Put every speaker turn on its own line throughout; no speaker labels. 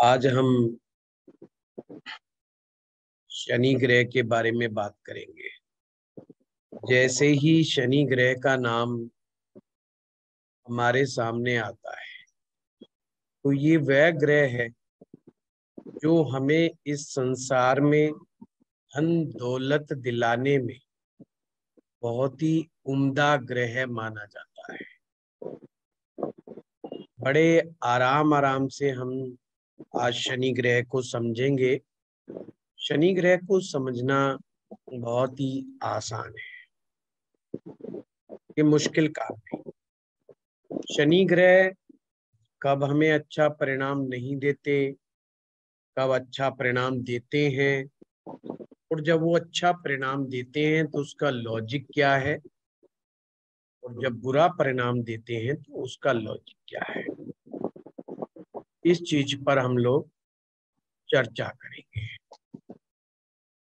आज हम शनि ग्रह के बारे में बात करेंगे। जैसे ही शनि ग्रह का नाम हमारे सामने आता है तो ये वह ग्रह है जो हमें इस संसार में धन दौलत दिलाने में बहुत ही उम्दा ग्रह माना जाता है। बड़े आराम आराम से हम आज शनि ग्रह को समझेंगे। शनि ग्रह को समझना बहुत ही आसान है, ये मुश्किल काम नहीं। शनि ग्रह कब हमें अच्छा परिणाम नहीं देते, कब अच्छा परिणाम देते हैं, और जब वो अच्छा परिणाम देते हैं तो उसका लॉजिक क्या है, और जब बुरा परिणाम देते हैं तो उसका लॉजिक क्या है, इस चीज पर हम लोग चर्चा करेंगे।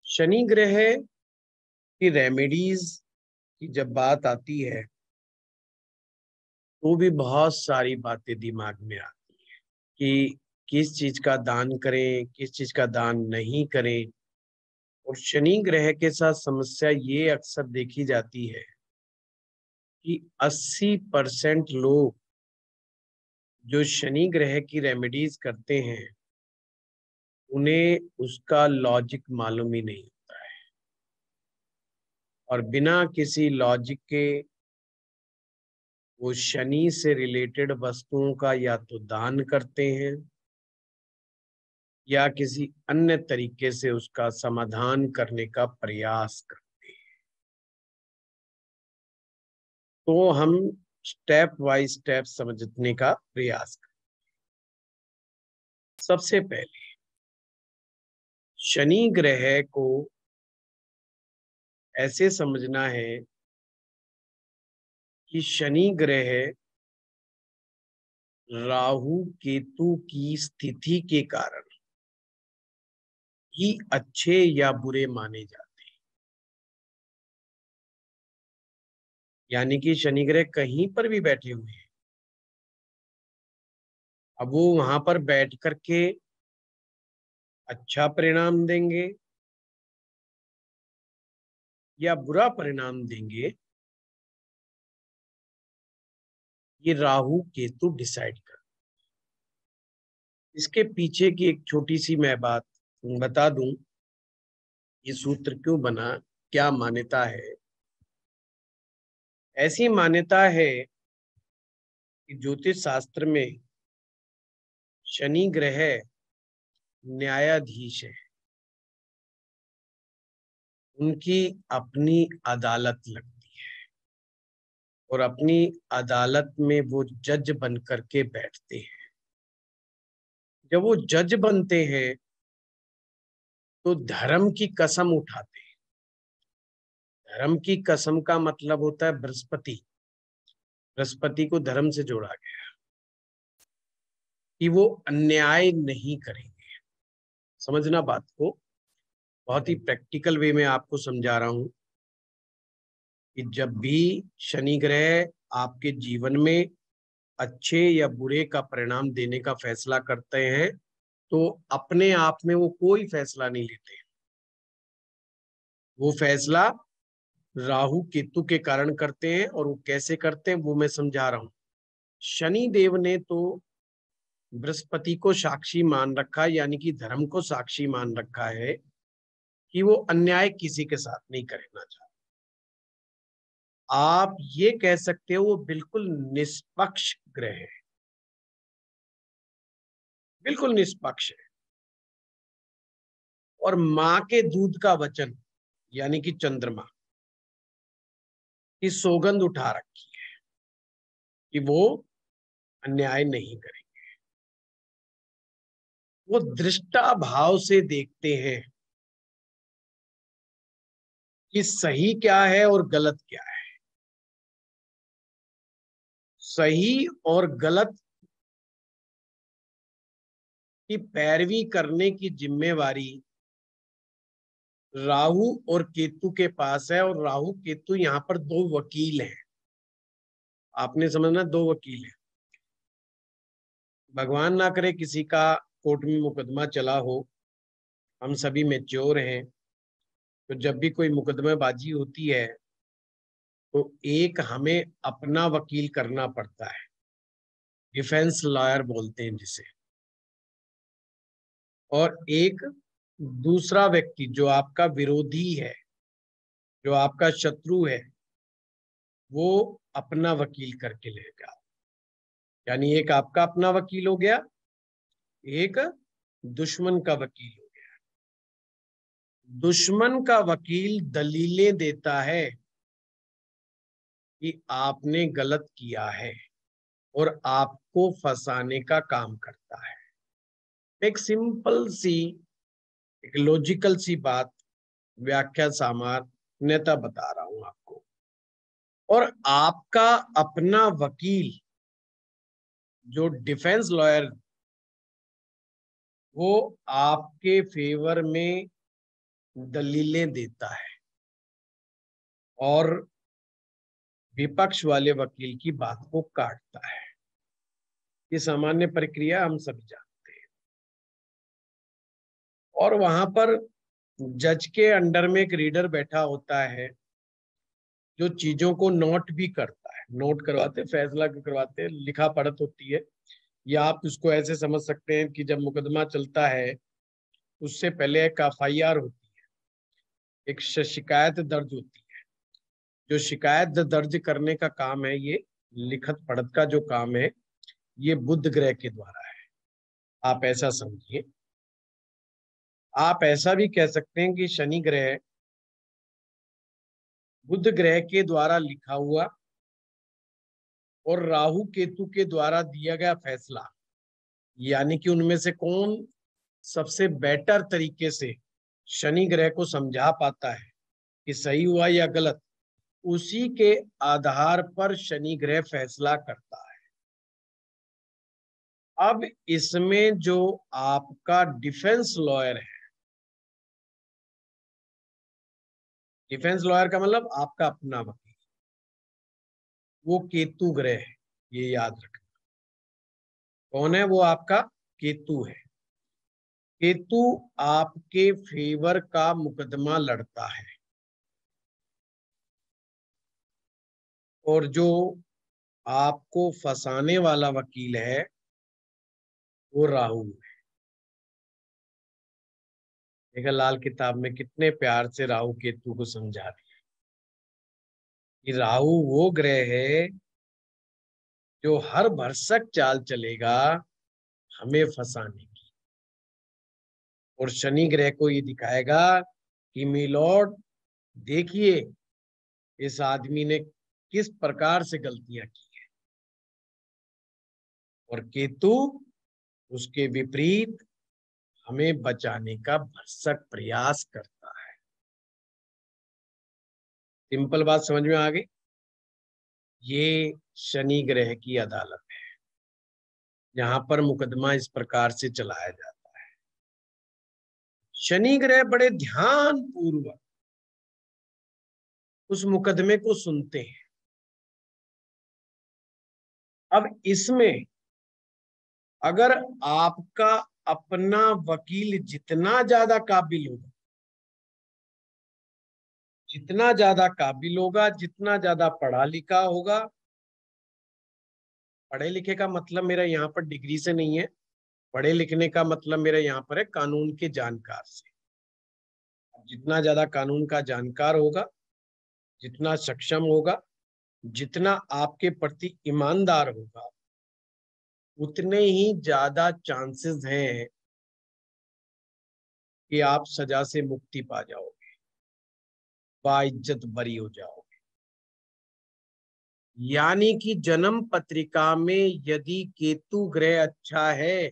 शनि ग्रह की रेमेडीज की जब बात आती है तो भी बहुत सारी बातें दिमाग में आती है कि किस चीज का दान करें, किस चीज का दान नहीं करें। और शनि ग्रह के साथ समस्या ये अक्सर देखी जाती है कि 80% लोग जो शनि ग्रह की रेमेडीज करते हैं उन्हें उसका लॉजिक मालूम ही नहीं होता है, और बिना किसी लॉजिक के वो शनि से रिलेटेड वस्तुओं का या तो दान करते हैं या किसी अन्य तरीके से उसका समाधान करने का प्रयास करते हैं। तो हम स्टेप बाय स्टेप समझने का प्रयास करें। सबसे पहले शनि ग्रह को ऐसे समझना है कि शनि ग्रह राहु केतु की स्थिति के कारण ही अच्छे या बुरे माने जाते हैं। यानी कि शनि ग्रह कहीं पर भी बैठे हुए हैं, अब वो वहां पर बैठ करके अच्छा परिणाम देंगे या बुरा परिणाम देंगे, ये राहु केतु डिसाइड कर। इसके पीछे की एक छोटी सी मैं बात बता दूं, ये सूत्र क्यों बना, क्या मान्यता है। ऐसी मान्यता है कि ज्योतिष शास्त्र में शनि ग्रह न्यायाधीश है, उनकी अपनी अदालत लगती है और अपनी अदालत में वो जज बन करके बैठते हैं। जब वो जज बनते हैं तो धर्म की कसम उठाते हैं। धर्म की कसम का मतलब होता है बृहस्पति। बृहस्पति को धर्म से जोड़ा गया कि वो अन्याय नहीं करेंगे। समझना बात को, बहुत ही प्रैक्टिकल वे में आपको समझा रहा हूं कि जब भी शनि ग्रह आपके जीवन में अच्छे या बुरे का परिणाम देने का फैसला करते हैं तो अपने आप में वो कोई फैसला नहीं लेते। वो फैसला राहु केतु के कारण करते हैं, और वो कैसे करते हैं वो मैं समझा रहा हूं। शनि देव ने तो बृहस्पति को साक्षी मान रखा है, यानी कि धर्म को साक्षी मान रखा है कि वो अन्याय किसी के साथ नहीं करना चाहते। आप ये कह सकते हो वो बिल्कुल निष्पक्ष ग्रह है, बिल्कुल निष्पक्ष है। और मां के दूध का वचन यानी कि चंद्रमा की सौगंध उठा रखी है कि वो अन्याय नहीं करेंगे। वो दृष्टा भाव से देखते हैं कि सही क्या है और गलत क्या है। सही और गलत की पैरवी करने की जिम्मेवारी राहु और केतु के पास है, और राहु केतु यहाँ पर दो वकील हैं। आपने समझना, दो वकील हैं। भगवान ना करे किसी का कोर्ट में मुकदमा चला हो, हम सभी मैच्योर हैं, तो जब भी कोई मुकदमेबाजी होती है तो एक हमें अपना वकील करना पड़ता है, डिफेंस लॉयर बोलते हैं जिसे, और एक दूसरा व्यक्ति जो आपका विरोधी है, जो आपका शत्रु है, वो अपना वकील करके लेगा। यानी एक आपका अपना वकील हो गया, एक दुश्मन का वकील हो गया। दुश्मन का वकील दलीलें देता है कि आपने गलत किया है और आपको फंसाने का काम करता है। एक सिंपल सी, एक लॉजिकल सी बात, व्याख्या सामान्यता बता रहा हूं आपको। और आपका अपना वकील जो डिफेंस लॉयर, वो आपके फेवर में दलीलें देता है और विपक्ष वाले वकील की बात को काटता है। ये सामान्य प्रक्रिया हम सभी जानते हैं। और वहां पर जज के अंडर में एक रीडर बैठा होता है जो चीजों को नोट भी करता है, नोट करवाते, फैसला करवाते, लिखा पढ़त होती है। या आप उसको ऐसे समझ सकते हैं कि जब मुकदमा चलता है उससे पहले एक FIR होती है, एक शिकायत दर्ज होती है। जो शिकायत दर्ज करने का काम है, ये लिखत पढ़त का जो काम है, ये बुध ग्रह के द्वारा है। आप ऐसा समझिए। आप ऐसा भी कह सकते हैं कि शनि ग्रह बुध ग्रह के द्वारा लिखा हुआ और राहु केतु के द्वारा दिया गया फैसला, यानी कि उनमें से कौन सबसे बेटर तरीके से शनि ग्रह को समझा पाता है कि सही हुआ या गलत, उसी के आधार पर शनि ग्रह फैसला करता है। अब इसमें जो आपका डिफेंस लॉयर है, डिफेंस लॉयर का मतलब आपका अपना वकील, वो केतु ग्रह है, ये याद रखना। कौन है वो? आपका केतु है। केतु आपके फेवर का मुकदमा लड़ता है और जो आपको फंसाने वाला वकील है वो राहु है। देखा लाल किताब में कितने प्यार से राहु केतु को समझा दिया कि राहु वो ग्रह है जो हर भरसक चाल चलेगा हमें फंसाने की, और शनि ग्रह को ये दिखाएगा कि मिलॉर्ड देखिए इस आदमी ने किस प्रकार से गलतियां की है। और केतु उसके विपरीत हमें बचाने का भरसक प्रयास करता है। सिंपल बात समझ में आ गई? ये शनि ग्रह की अदालत है, जहां पर मुकदमा इस प्रकार से चलाया जाता है। शनि ग्रह बड़े ध्यान पूर्वक उस मुकदमे को सुनते हैं। अब इसमें अगर आपका अपना वकील जितना ज्यादा काबिल होगा, जितना ज्यादा काबिल होगा, जितना ज्यादा पढ़ा लिखा होगा, पढ़े लिखे का मतलब मेरा यहाँ पर डिग्री से नहीं है, पढ़े लिखने का मतलब मेरा यहाँ पर है कानून के जानकार से। जितना ज्यादा कानून का जानकार होगा, जितना सक्षम होगा, जितना आपके प्रति ईमानदार होगा, उतने ही ज्यादा चांसेस हैं कि आप सजा से मुक्ति पा जाओगे, बाइज्जत बरी हो जाओगे। यानी कि जन्म पत्रिका में यदि केतु ग्रह अच्छा है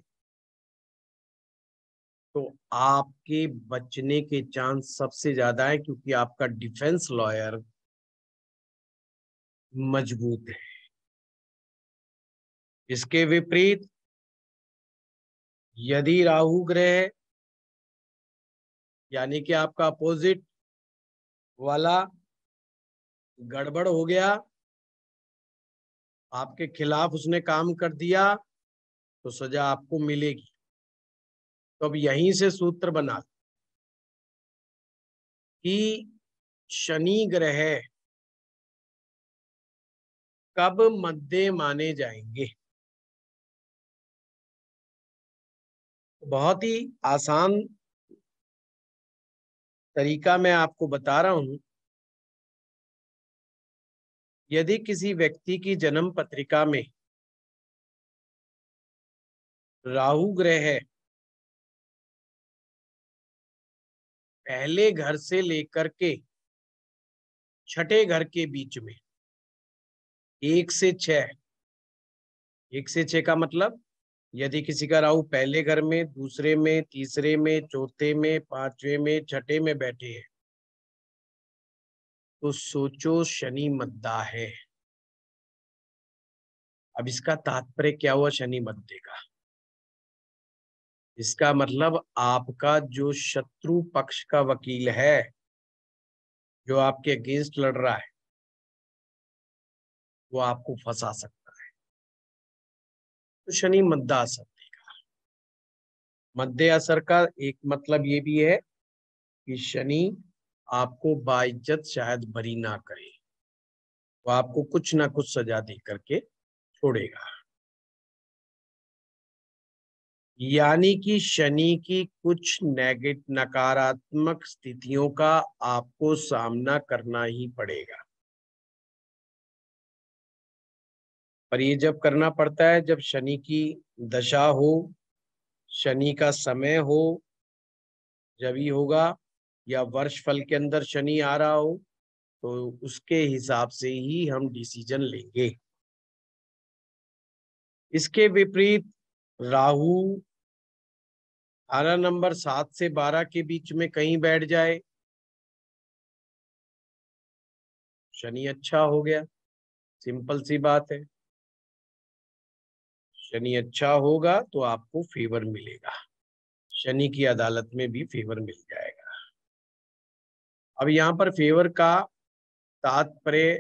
तो आपके बचने के चांस सबसे ज्यादा है, क्योंकि आपका डिफेंस लॉयर मजबूत है। इसके विपरीत यदि राहु ग्रह, यानी कि आपका अपोजिट वाला गड़बड़ हो गया, आपके खिलाफ उसने काम कर दिया, तो सजा आपको मिलेगी। तो अब यहीं से सूत्र बना कि शनि ग्रह कब मध्य माने जाएंगे। बहुत ही आसान तरीका मैं आपको बता रहा हूं। यदि किसी व्यक्ति की जन्म पत्रिका में राहु ग्रह है, पहले घर से लेकर के छठे घर के बीच में, 1 से 6, 1 से 6 का मतलब यदि किसी का राहु पहले घर में, दूसरे में, तीसरे में, चौथे में, पांचवें में, छठे में बैठे हैं, तो सोचो शनि मद्दा है। अब इसका तात्पर्य क्या हुआ शनि मद्दे का? इसका मतलब आपका जो शत्रु पक्ष का वकील है, जो आपके अगेंस्ट लड़ रहा है, वो आपको फंसा सकता है। तो शनि मद्दा असर देगा। मध्य असर का एक मतलब ये भी है कि शनि आपको बाइज्जत शायद बरी ना करे, वो आपको कुछ ना कुछ सजा दे करके छोड़ेगा। यानी कि शनि की कुछ नकारात्मक स्थितियों का आपको सामना करना ही पड़ेगा। पर ये जब करना पड़ता है जब शनि की दशा हो, शनि का समय हो, जब ही होगा, या वर्ष फल के अंदर शनि आ रहा हो, तो उसके हिसाब से ही हम डिसीजन लेंगे। इसके विपरीत राहु 12 नंबर 7 से 12 के बीच में कहीं बैठ जाए, शनि अच्छा हो गया। सिंपल सी बात है, शनि अच्छा होगा तो आपको फेवर मिलेगा, शनि की अदालत में भी फेवर मिल जाएगा। अब यहाँ पर फेवर का तात्पर्य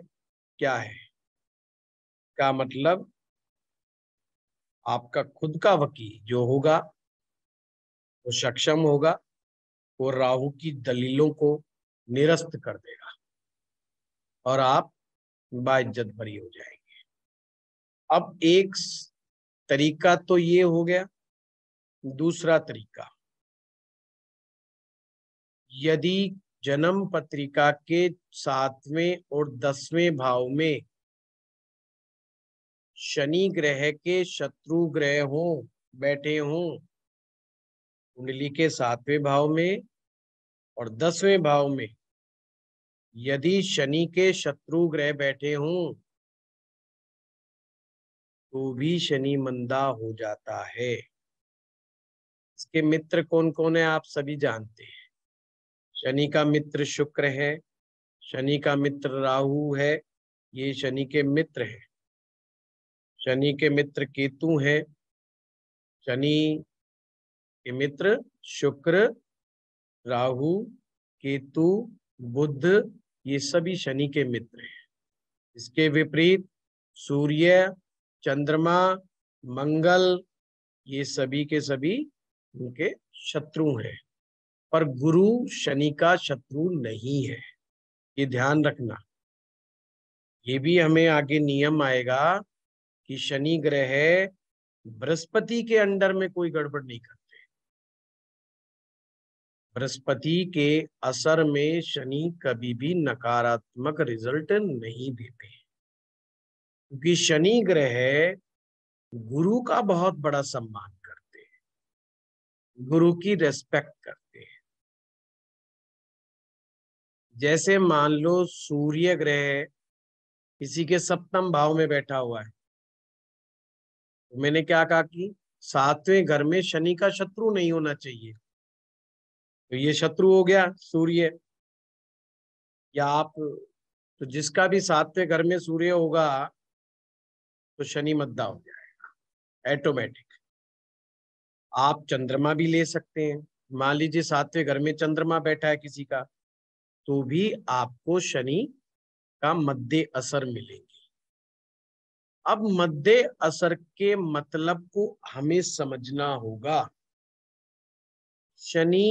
क्या है? का मतलब आपका खुद का वकील जो होगा वो सक्षम होगा, वो राहु की दलीलों को निरस्त कर देगा और आप बाइज्जत बरी हो जाएंगे। अब एक तरीका तो ये हो गया। दूसरा तरीका, यदि जन्म पत्रिका के 7वें और 10वें भाव में शनि ग्रह के शत्रु ग्रह हों, बैठे हों, कुंडली के 7वें भाव में और 10वें भाव में यदि शनि के शत्रु ग्रह बैठे हों, तो भी शनि मंदा हो जाता है। इसके मित्र कौन कौन है आप सभी जानते हैं। शनि का मित्र शुक्र है, शनि का मित्र राहु है, ये शनि के मित्र है। शनि के मित्र केतु है, शनि के मित्र शुक्र, राहु, केतु, बुध, ये सभी शनि के मित्र हैं। इसके विपरीत सूर्य, चंद्रमा, मंगल, ये सभी के सभी उनके शत्रु हैं। पर गुरु शनि का शत्रु नहीं है, ये ध्यान रखना। ये भी हमें आगे नियम आएगा कि शनि ग्रह बृहस्पति के अंडर में कोई गड़बड़ नहीं करते। बृहस्पति के असर में शनि कभी भी नकारात्मक रिजल्ट नहीं देते, क्योंकि शनि ग्रह गुरु का बहुत बड़ा सम्मान करते हैं, गुरु की रेस्पेक्ट करते हैं। जैसे मान लो सूर्य ग्रह किसी के 7वें भाव में बैठा हुआ है, तो मैंने क्या कहा कि 7वें घर में शनि का शत्रु नहीं होना चाहिए, तो ये शत्रु हो गया सूर्य। या आप, तो जिसका भी 7वें घर में सूर्य होगा तो शनि मद्दा हो जाएगा ऑटोमेटिक। आप चंद्रमा भी ले सकते हैं, मान लीजिए 7वें घर में चंद्रमा बैठा है किसी का, तो भी आपको शनि का मध्य असर मिलेंगे। अब मध्य असर के मतलब को हमें समझना होगा। शनि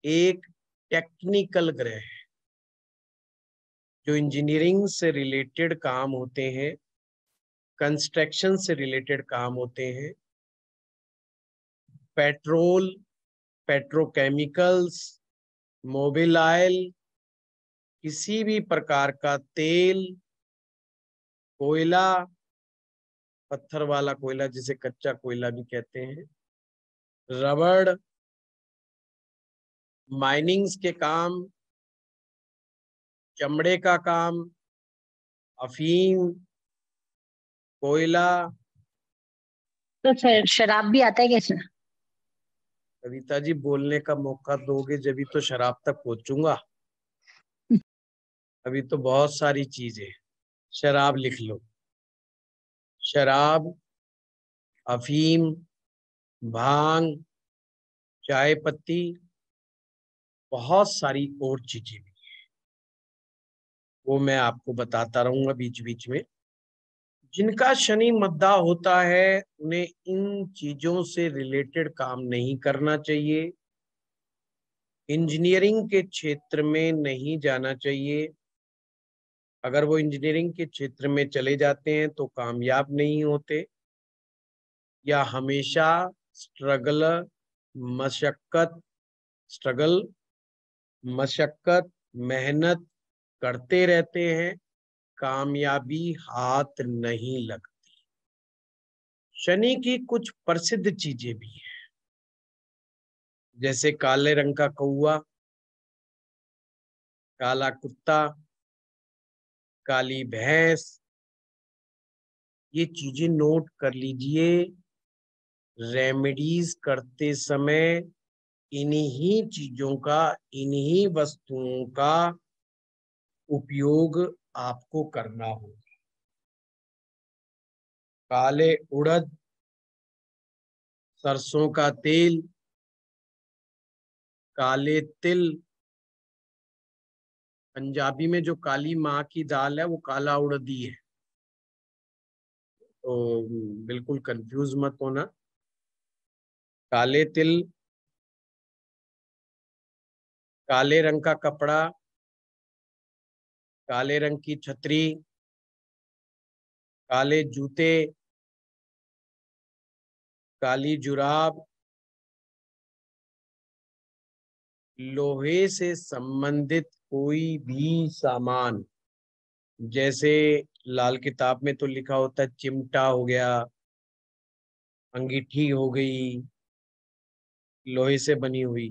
एक टेक्निकल ग्रह है। जो इंजीनियरिंग से रिलेटेड काम होते हैं, कंस्ट्रक्शन से रिलेटेड काम होते हैं, पेट्रोल, पेट्रोकेमिकल्स, मोबिल ऑयल, किसी भी प्रकार का तेल, कोयला, पत्थर वाला कोयला जिसे कच्चा कोयला भी कहते हैं, रबड़, माइनिंग्स के काम, चमड़े का काम, अफीम, कोयला।
तो शराब भी आता है क्या इसमें?
कविता जी, बोलने का मौका दोगे जब तो शराब तक पहुंचूंगा। अभी तो बहुत सारी चीजें। शराब लिख लो। शराब, अफीम, भांग, चाय पत्ती, बहुत सारी और चीजें भी, वो मैं आपको बताता रहूंगा बीच बीच में। जिनका शनि मद्दा होता है उन्हें इन चीजों से रिलेटेड काम नहीं करना चाहिए। इंजीनियरिंग के क्षेत्र में नहीं जाना चाहिए। अगर वो इंजीनियरिंग के क्षेत्र में चले जाते हैं तो कामयाब नहीं होते, या हमेशा स्ट्रगल मशक्कत स्ट्रगल मशक्कत मेहनत करते रहते हैं, कामयाबी हाथ नहीं लगती। शनि की कुछ प्रसिद्ध चीजें भी हैं, जैसे काले रंग का कौवा, काला कुत्ता, काली भैंस। ये चीजें नोट कर लीजिए। रेमेडीज करते समय इन्हीं चीजों का, इन्हीं वस्तुओं का उपयोग आपको करना होगा। काले उड़द, सरसों का तेल, काले तिल। पंजाबी में जो काली माँ की दाल है वो काला उड़दी है, तो बिल्कुल कंफ्यूज मत होना। काले तिल, काले रंग का कपड़ा, काले रंग की छतरी, काले जूते, काली जुराब, लोहे से संबंधित कोई भी सामान, जैसे लाल किताब में तो लिखा होता है चिमटा हो गया, अंगीठी हो गई लोहे से बनी हुई,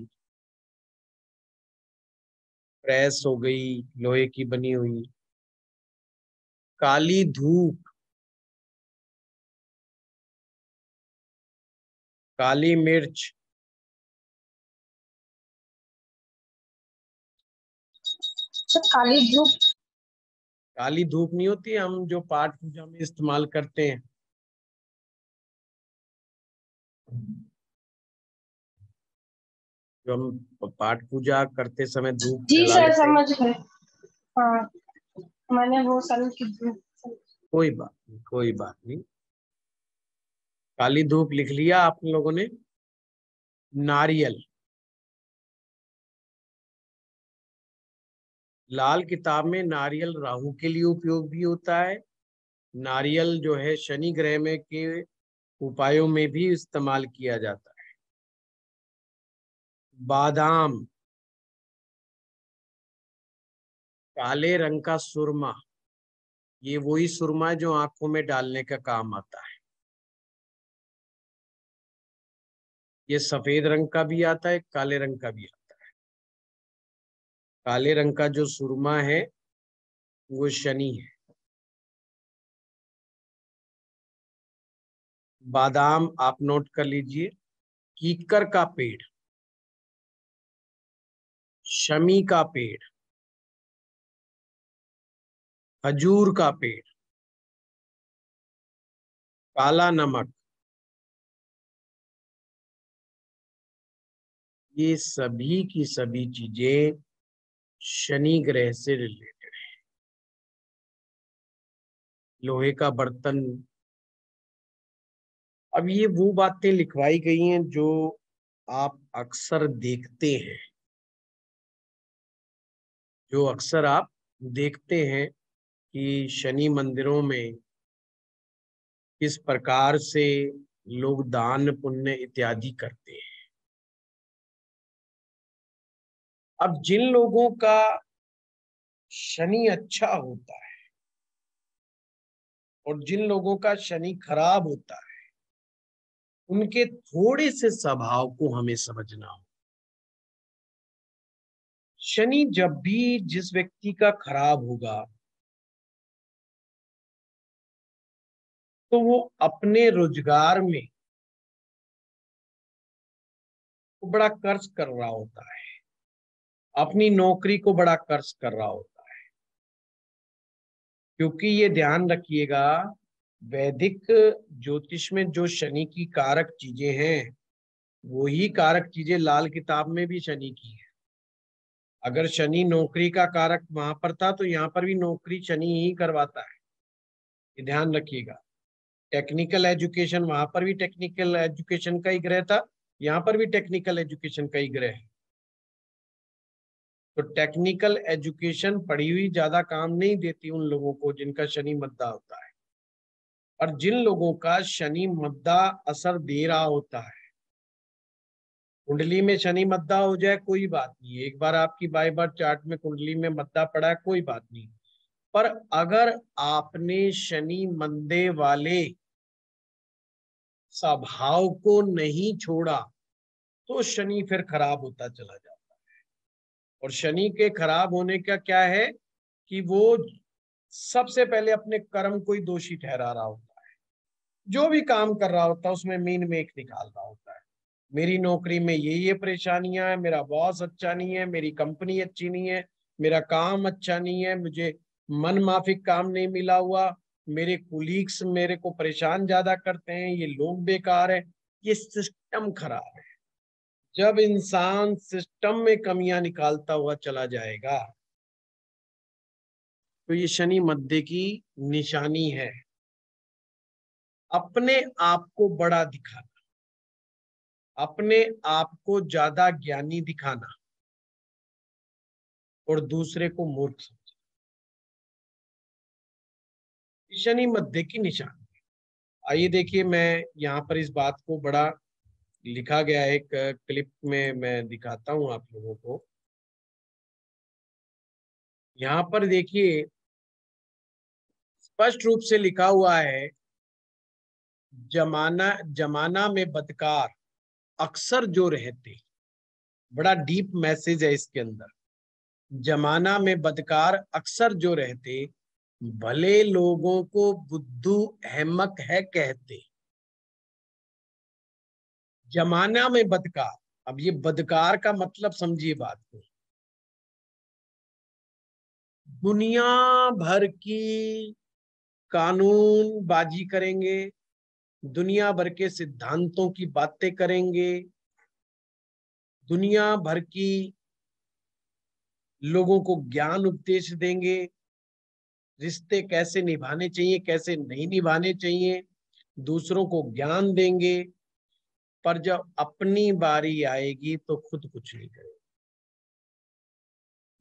प्रेस हो गई लोहे की बनी हुई, काली धूप, काली मिर्च।
तो काली धूप?
काली धूप नहीं होती, हम जो पाठ पूजा में इस्तेमाल करते हैं। जो हम पाठ पूजा करते समय धूप
जी
जला
सर,
लेते हैं।
समझ गए। हाँ, मैंने वो साल की धूप।
कोई बात नहीं, कोई बात नहीं। काली धूप लिख लिया आप लोगों ने। नारियल, लाल किताब में नारियल राहु के लिए उपयोग भी होता है। नारियल जो है शनि ग्रह में के उपायों में भी इस्तेमाल किया जाता है। बादाम, काले रंग का सुरमा, ये वही सुरमा है जो आंखों में डालने का काम आता है। ये सफेद रंग का भी आता है, काले रंग का भी आता है। काले रंग का जो सुरमा है वो शनि है। बादाम आप नोट कर लीजिए। कीकर का पेड़, शमी का पेड़, खजूर का पेड़, काला नमक, ये सभी की सभी चीजें शनि ग्रह से रिलेटेड। लोहे का बर्तन। अब ये वो बातें लिखवाई गई हैं जो आप अक्सर देखते हैं, जो अक्सर आप देखते हैं कि शनि मंदिरों में किस प्रकार से लोग दान पुण्य इत्यादि करते हैं। अब जिन लोगों का शनि अच्छा होता है और जिन लोगों का शनि खराब होता है, उनके थोड़े से स्वभाव को हमें समझना हो। शनि जब भी जिस व्यक्ति का खराब होगा तो वो अपने रोजगार में बड़ा कर्ज कर रहा होता है, अपनी नौकरी को बड़ा कर्ज कर रहा होता है। क्योंकि ये ध्यान रखिएगा, वैदिक ज्योतिष में जो शनि की कारक चीजें हैं, वही कारक चीजें लाल किताब में भी शनि की है। अगर शनि नौकरी का कारक वहां पर था तो यहाँ पर भी नौकरी शनि ही करवाता है, ये ध्यान रखिएगा। टेक्निकल एजुकेशन, वहां पर भी टेक्निकल एजुकेशन का ही ग्रह था, यहाँ पर भी टेक्निकल एजुकेशन का ही ग्रह है। तो टेक्निकल एजुकेशन पढ़ी हुई ज्यादा काम नहीं देती उन लोगों को जिनका शनि मद्दा होता है। और जिन लोगों का शनि मद्दा असर दे रहा होता है, कुंडली में शनि मद्दा हो जाए कोई बात नहीं है, एक बार आपकी बाय बर्थ चार्ट में कुंडली में मद्दा पड़ा है कोई बात नहीं, पर अगर आपने शनि मंदे वाले स्वभाव को नहीं छोड़ा तो शनि फिर खराब होता चला जाता है। और शनि के खराब होने का क्या है कि वो सबसे पहले अपने कर्म को ही दोषी ठहरा रहा होता है। जो भी काम कर रहा होता है उसमें मीन मेख निकाल रहा होता है। मेरी नौकरी में ये परेशानियां है, मेरा बॉस अच्छा नहीं है, मेरी कंपनी अच्छी नहीं है, मेरा काम अच्छा नहीं है, मुझे मन माफिक काम नहीं मिला हुआ, मेरे कुलीग्स मेरे को परेशान ज्यादा करते हैं, ये लोग बेकार है, ये सिस्टम खराब है। जब इंसान सिस्टम में कमियां निकालता हुआ चला जाएगा तो ये शनि मध्य की निशानी है। अपने आप को बड़ा दिखाना, अपने आप को ज्यादा ज्ञानी दिखाना और दूसरे को मूर्ख समझना, शनि मध्य की निशानी। आइए देखिए, मैं यहाँ पर इस बात को बड़ा लिखा गया है, एक क्लिप में मैं दिखाता हूं आप लोगों को। यहाँ पर देखिए स्पष्ट रूप से लिखा हुआ है, जमाना जमाना में बदकार अक्सर जो रहते, बड़ा डीप मैसेज है इसके अंदर। जमाना में बदकार अक्सर जो रहते, भले लोगों को बुद्धू अहमक है कहते। जमाना में बदकार, अब ये बदकार का मतलब समझिए बात को। दुनिया भर की कानून बाजी करेंगे, दुनिया भर के सिद्धांतों की बातें करेंगे, दुनिया भर की लोगों को ज्ञान उपदेश देंगे, रिश्ते कैसे निभाने चाहिए कैसे नहीं निभाने चाहिए, दूसरों को ज्ञान देंगे, पर जब अपनी बारी आएगी तो खुद कुछ नहीं करेंगे।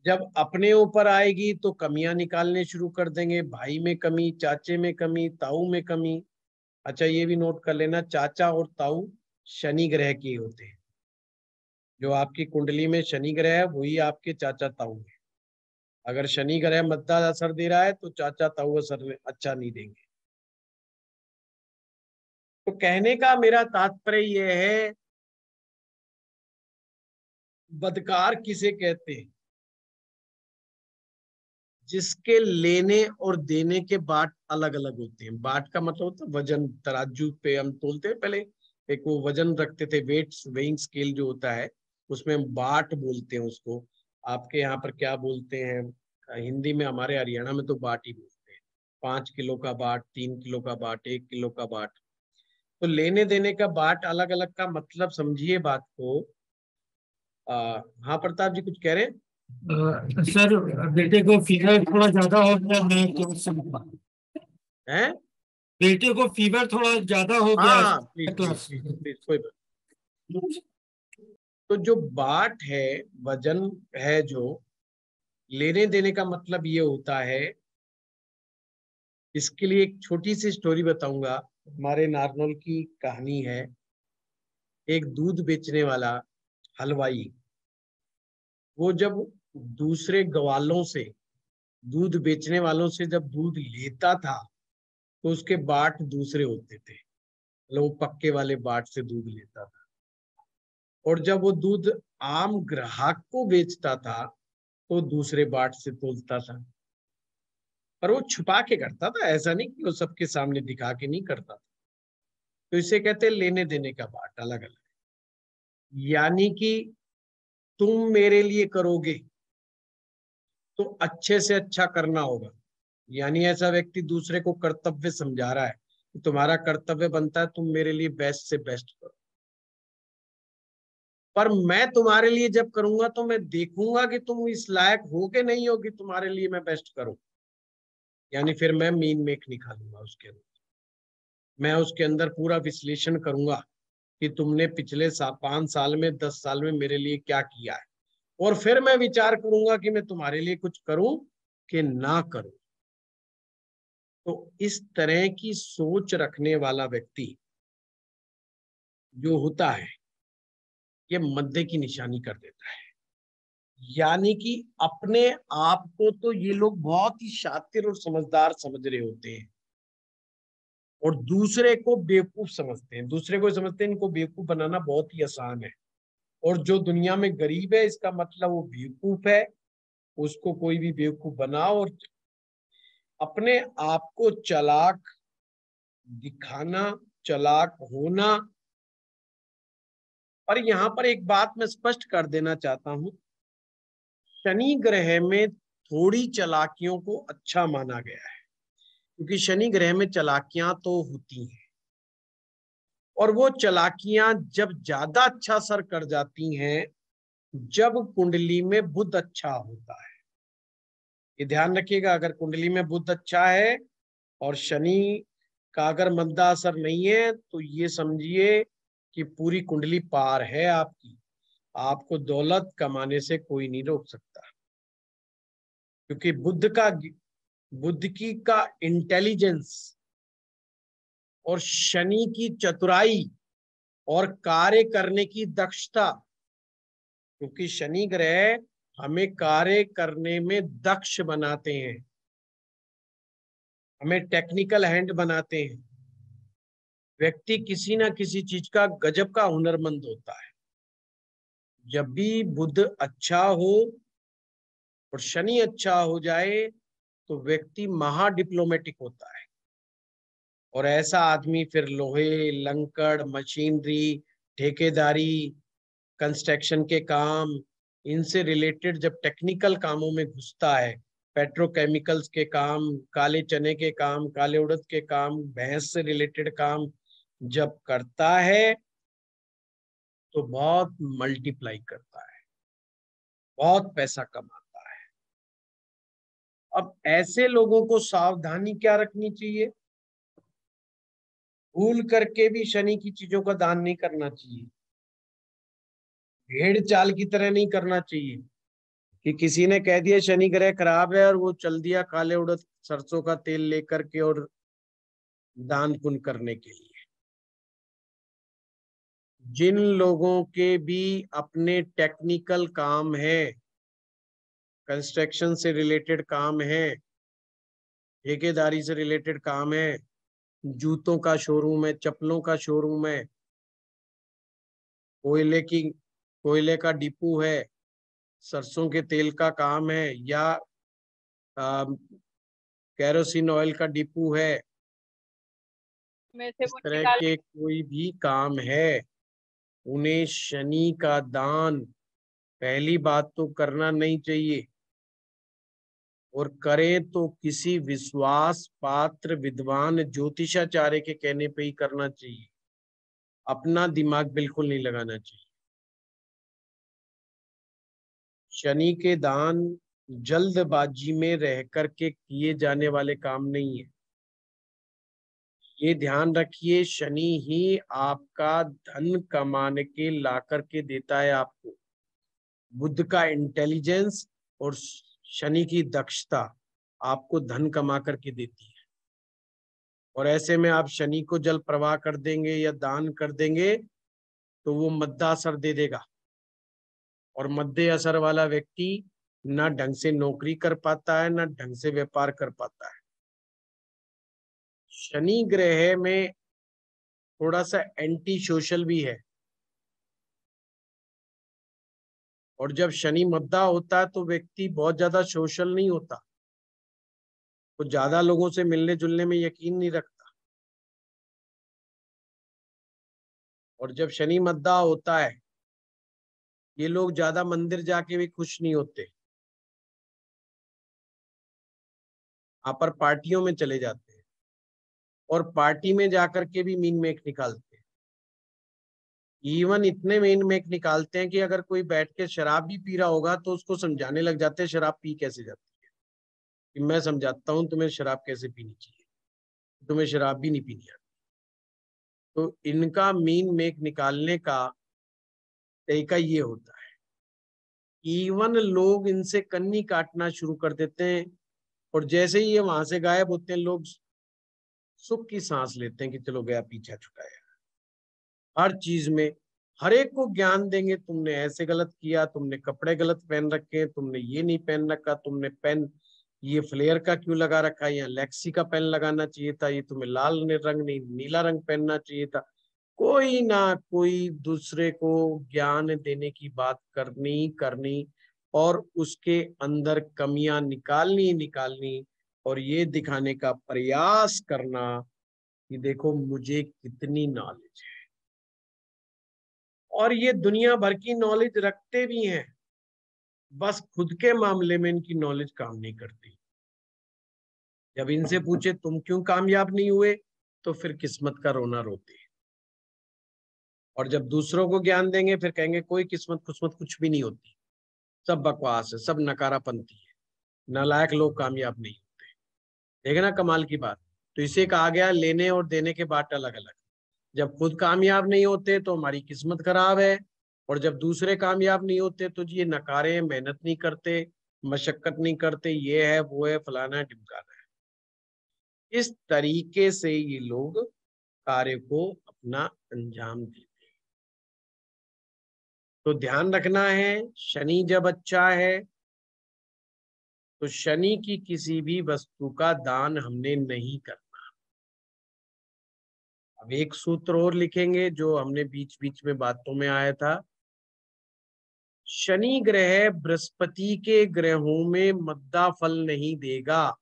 जब अपने ऊपर आएगी तो कमियां निकालने शुरू कर देंगे, भाई में कमी, चाचे में कमी, ताऊ में कमी। अच्छा ये भी नोट कर लेना, चाचा और ताऊ शनि ग्रह के होते हैं। जो आपकी कुंडली में शनि ग्रह है वही आपके चाचा ताऊ है। अगर शनि ग्रह मद्दा असर दे रहा है तो चाचा ताऊ असर अच्छा नहीं देंगे। तो कहने का मेरा तात्पर्य यह है, बदकार किसे कहते हैं? जिसके लेने और देने के बाट अलग अलग होते हैं। बाट का मतलब होता है वजन, तराजू पे हम तोलते हैं पहले, एक वो वजन रखते थे, वेट्स वेइंग स्केल जो होता है, उसमें हम बाट बोलते हैं उसको। आपके यहाँ पर क्या बोलते हैं? हिंदी में हमारे हरियाणा में तो बाट ही बोलते हैं। 5 किलो का बाट, 3 किलो का बाट, 1 किलो का बाट। तो लेने देने का बाट अलग अलग का मतलब समझिए बात को। हाँ प्रताप जी कुछ कह रहे हैं?
सर, बेटे को फीवर थोड़ा ज्यादा हो गया, मैं तो
हैं?
बेटे को फीवर थोड़ा ज्यादा हो
हाँ
गया
हाँ, please please
class.
Please please, कोई बात। तो जो बाट है, वजन है, जो लेने देने का मतलब ये होता है। इसके लिए एक छोटी सी स्टोरी बताऊंगा। हमारे नारनौल की कहानी है। एक दूध बेचने वाला हलवाई, वो जब दूसरे ग्वालों से, दूध बेचने वालों से जब दूध लेता था, तो उसके बाट दूसरे होते थे। मतलब वो पक्के वाले बाट से दूध लेता था। और जब वो दूध आम ग्राहक को बेचता था, तो दूसरे बाट से तोलता था। पर वो छुपा के करता था, ऐसा नहीं कि वो सबके सामने दिखा के नहीं करता था। तो इसे कहते हैं लेने देने का बाट अलग अलग। यानी कि तुम मेरे लिए करोगे तो अच्छे से अच्छा करना होगा। यानी ऐसा व्यक्ति दूसरे को कर्तव्य समझा रहा है कि तुम्हारा कर्तव्य बनता है तुम मेरे लिए बेस्ट से बेस्ट करो। पर मैं तुम्हारे लिए जब करूंगा तो मैं देखूंगा कि तुम इस लायक हो कि नहीं हो कि तुम्हारे लिए मैं बेस्ट करूं। यानी फिर मैं मीन मेख निकालूंगा उसके अंदर। मैं उसके अंदर पूरा विश्लेषण करूंगा कि तुमने पिछले 5 साल में, 10 साल में मेरे लिए क्या किया है। और फिर मैं विचार करूंगा कि मैं तुम्हारे लिए कुछ करूं कि ना करूं। तो इस तरह की सोच रखने वाला व्यक्ति जो होता है, ये मध्य की निशानी कर देता है। यानी कि अपने आप को तो ये लोग बहुत ही शातिर और समझदार समझ रहे होते हैं, और दूसरे को बेवकूफ समझते हैं। दूसरे को समझते हैं इनको बेवकूफ बनाना बहुत ही आसान है। और जो दुनिया में गरीब है, इसका मतलब वो बेवकूफ है। उसको कोई भी बेवकूफ बनाओ, और अपने आप को चालाक दिखाना, चालाक होना। और यहाँ पर एक बात मैं स्पष्ट कर देना चाहता हूं। शनि ग्रह में थोड़ी चालाकियों को अच्छा माना गया है, क्योंकि शनि ग्रह में चालाकियां तो होती हैं, और वो चालाकियां जब ज्यादा अच्छा असर कर जाती हैं जब कुंडली में बुध अच्छा होता है। ये ध्यान रखिएगा, अगर कुंडली में बुध अच्छा है और शनि का अगर मंदा असर नहीं है, तो ये समझिए कि पूरी कुंडली पार है आपकी। आपको दौलत कमाने से कोई नहीं रोक सकता, क्योंकि बुद्ध की का इंटेलिजेंस और शनि की चतुराई और कार्य करने की दक्षता। क्योंकि शनि ग्रह हमें कार्य करने में दक्ष बनाते हैं, हमें टेक्निकल हैंड बनाते हैं। व्यक्ति किसी ना किसी चीज का गजब का हुनरमंद होता है। जब भी बुध अच्छा हो और शनि अच्छा हो जाए, तो व्यक्ति महा डिप्लोमेटिक होता है। और ऐसा आदमी फिर लोहे, लंकड़, मशीनरी, ठेकेदारी, कंस्ट्रक्शन के काम, इनसे रिलेटेड जब टेक्निकल कामों में घुसता है, पेट्रोकेमिकल्स के काम, काले चने के काम, काले उड़द के काम, भैंस से रिलेटेड काम जब करता है, तो बहुत मल्टीप्लाई करता है, बहुत पैसा कमाता है। अब ऐसे लोगों को सावधानी क्या रखनी चाहिए? भूल करके भी शनि की चीजों का दान नहीं करना चाहिए। भेड़ चाल की तरह नहीं करना चाहिए कि किसी ने कह दिया शनि ग्रह खराब है और वो चल दिया काले उड़द सरसों का तेल लेकर के और दान पुण्य करने के लिए। जिन लोगों के भी अपने टेक्निकल काम है, कंस्ट्रक्शन से रिलेटेड काम है, ठेकेदारी से रिलेटेड काम है, जूतों का शोरूम है, चप्पलों का शोरूम है, कोयले का डिपो है, सरसों के तेल का काम है, या कैरोसिन ऑयल का डिपो है,
में से
इस
वो
तरह
निकाल।
के कोई भी काम है, उन्हें शनि का दान पहली बात तो करना नहीं चाहिए। और करें तो किसी विश्वास पात्र विद्वान ज्योतिषाचार्य के कहने पे ही करना चाहिए। अपना दिमाग बिल्कुल नहीं लगाना चाहिए। शनि के दान जल्दबाजी में रह करके किए जाने वाले काम नहीं है। ये ध्यान रखिए, शनि ही आपका धन कमाने के ला करके देता है आपको। बुध का इंटेलिजेंस और शनि की दक्षता आपको धन कमा करके देती है। और ऐसे में आप शनि को जल प्रवाह कर देंगे या दान कर देंगे तो वो मद्दा असर दे देगा, और मद्दे असर वाला व्यक्ति ना ढंग से नौकरी कर पाता है, ना ढंग से व्यापार कर पाता है। शनि ग्रह में थोड़ा सा एंटी सोशल भी है, और जब शनि मद्दा होता है तो व्यक्ति बहुत ज्यादा सोशल नहीं होता, वो ज्यादा लोगों से मिलने जुलने में यकीन नहीं रखता। और जब शनि मद्दा होता है, ये लोग ज्यादा मंदिर जाके भी खुश नहीं होते, आप पर पार्टियों में चले जाते हैं और पार्टी में जाकर के भी मीन मेक निकालते हैं। इवन इतने मीन मेक निकालते हैं कि अगर कोई बैठ के शराब भी पी रहा होगा तो उसको समझाने लग जाते हैं शराब पी कैसे जाती है, कि मैं समझाता हूं तुम्हें शराब कैसे पीनी चाहिए, तुम्हें शराब भी नहीं पीनी आती। तो इनका मीन मेक निकालने का तरीका ये होता है, इवन लोग इनसे कन्नी काटना शुरू कर देते हैं, और जैसे ही ये वहां से गायब होते हैं लोग सुख की सांस लेते हैं कि चलो गया, पीछा छुड़ाया। हर चीज में हर एक को ज्ञान देंगे, तुमने ऐसे गलत किया, तुमने कपड़े गलत पहन रखे, तुमने ये नहीं पहन रखा, तुमने पेन ये फ्लेयर का क्यों लगा रखा है, या लेक्सी का पेन लगाना चाहिए था, ये तुम्हें लाल रंग नहीं नीला रंग पहनना चाहिए था। कोई ना कोई दूसरे को ज्ञान देने की बात करनी करनी, और उसके अंदर कमियां निकालनी निकालनी, और ये दिखाने का प्रयास करना कि देखो मुझे कितनी नॉलेज है। और ये दुनिया भर की नॉलेज रखते भी हैं, बस खुद के मामले में इनकी नॉलेज काम नहीं करती। जब इनसे पूछे तुम क्यों कामयाब नहीं हुए, तो फिर किस्मत का रोना रोते हैं। और जब दूसरों को ज्ञान देंगे फिर कहेंगे कोई किस्मत कुस्मत कुछ भी नहीं होती, सब बकवास है, सब नकारापंथी है, नालायक लोग कामयाब नहीं होते। देखे ना कमाल की बात। तो इसे कहा गया लेने और देने के बाट अलग अलग। जब खुद कामयाब नहीं होते तो हमारी किस्मत खराब है, और जब दूसरे कामयाब नहीं होते तो ये नकारे, मेहनत नहीं करते, मशक्कत नहीं करते, ये है वो है फलाना है ढिमकाना है। इस तरीके से ये लोग कार्य को अपना अंजाम देते हैं। तो ध्यान रखना है, शनि जब अच्छा है तो शनि की किसी भी वस्तु का दान हमने नहीं करना। अब एक सूत्र और लिखेंगे जो हमने बीच बीच में बातों में आया था। शनि ग्रह बृहस्पति के ग्रहों में मद्दा फल नहीं देगा।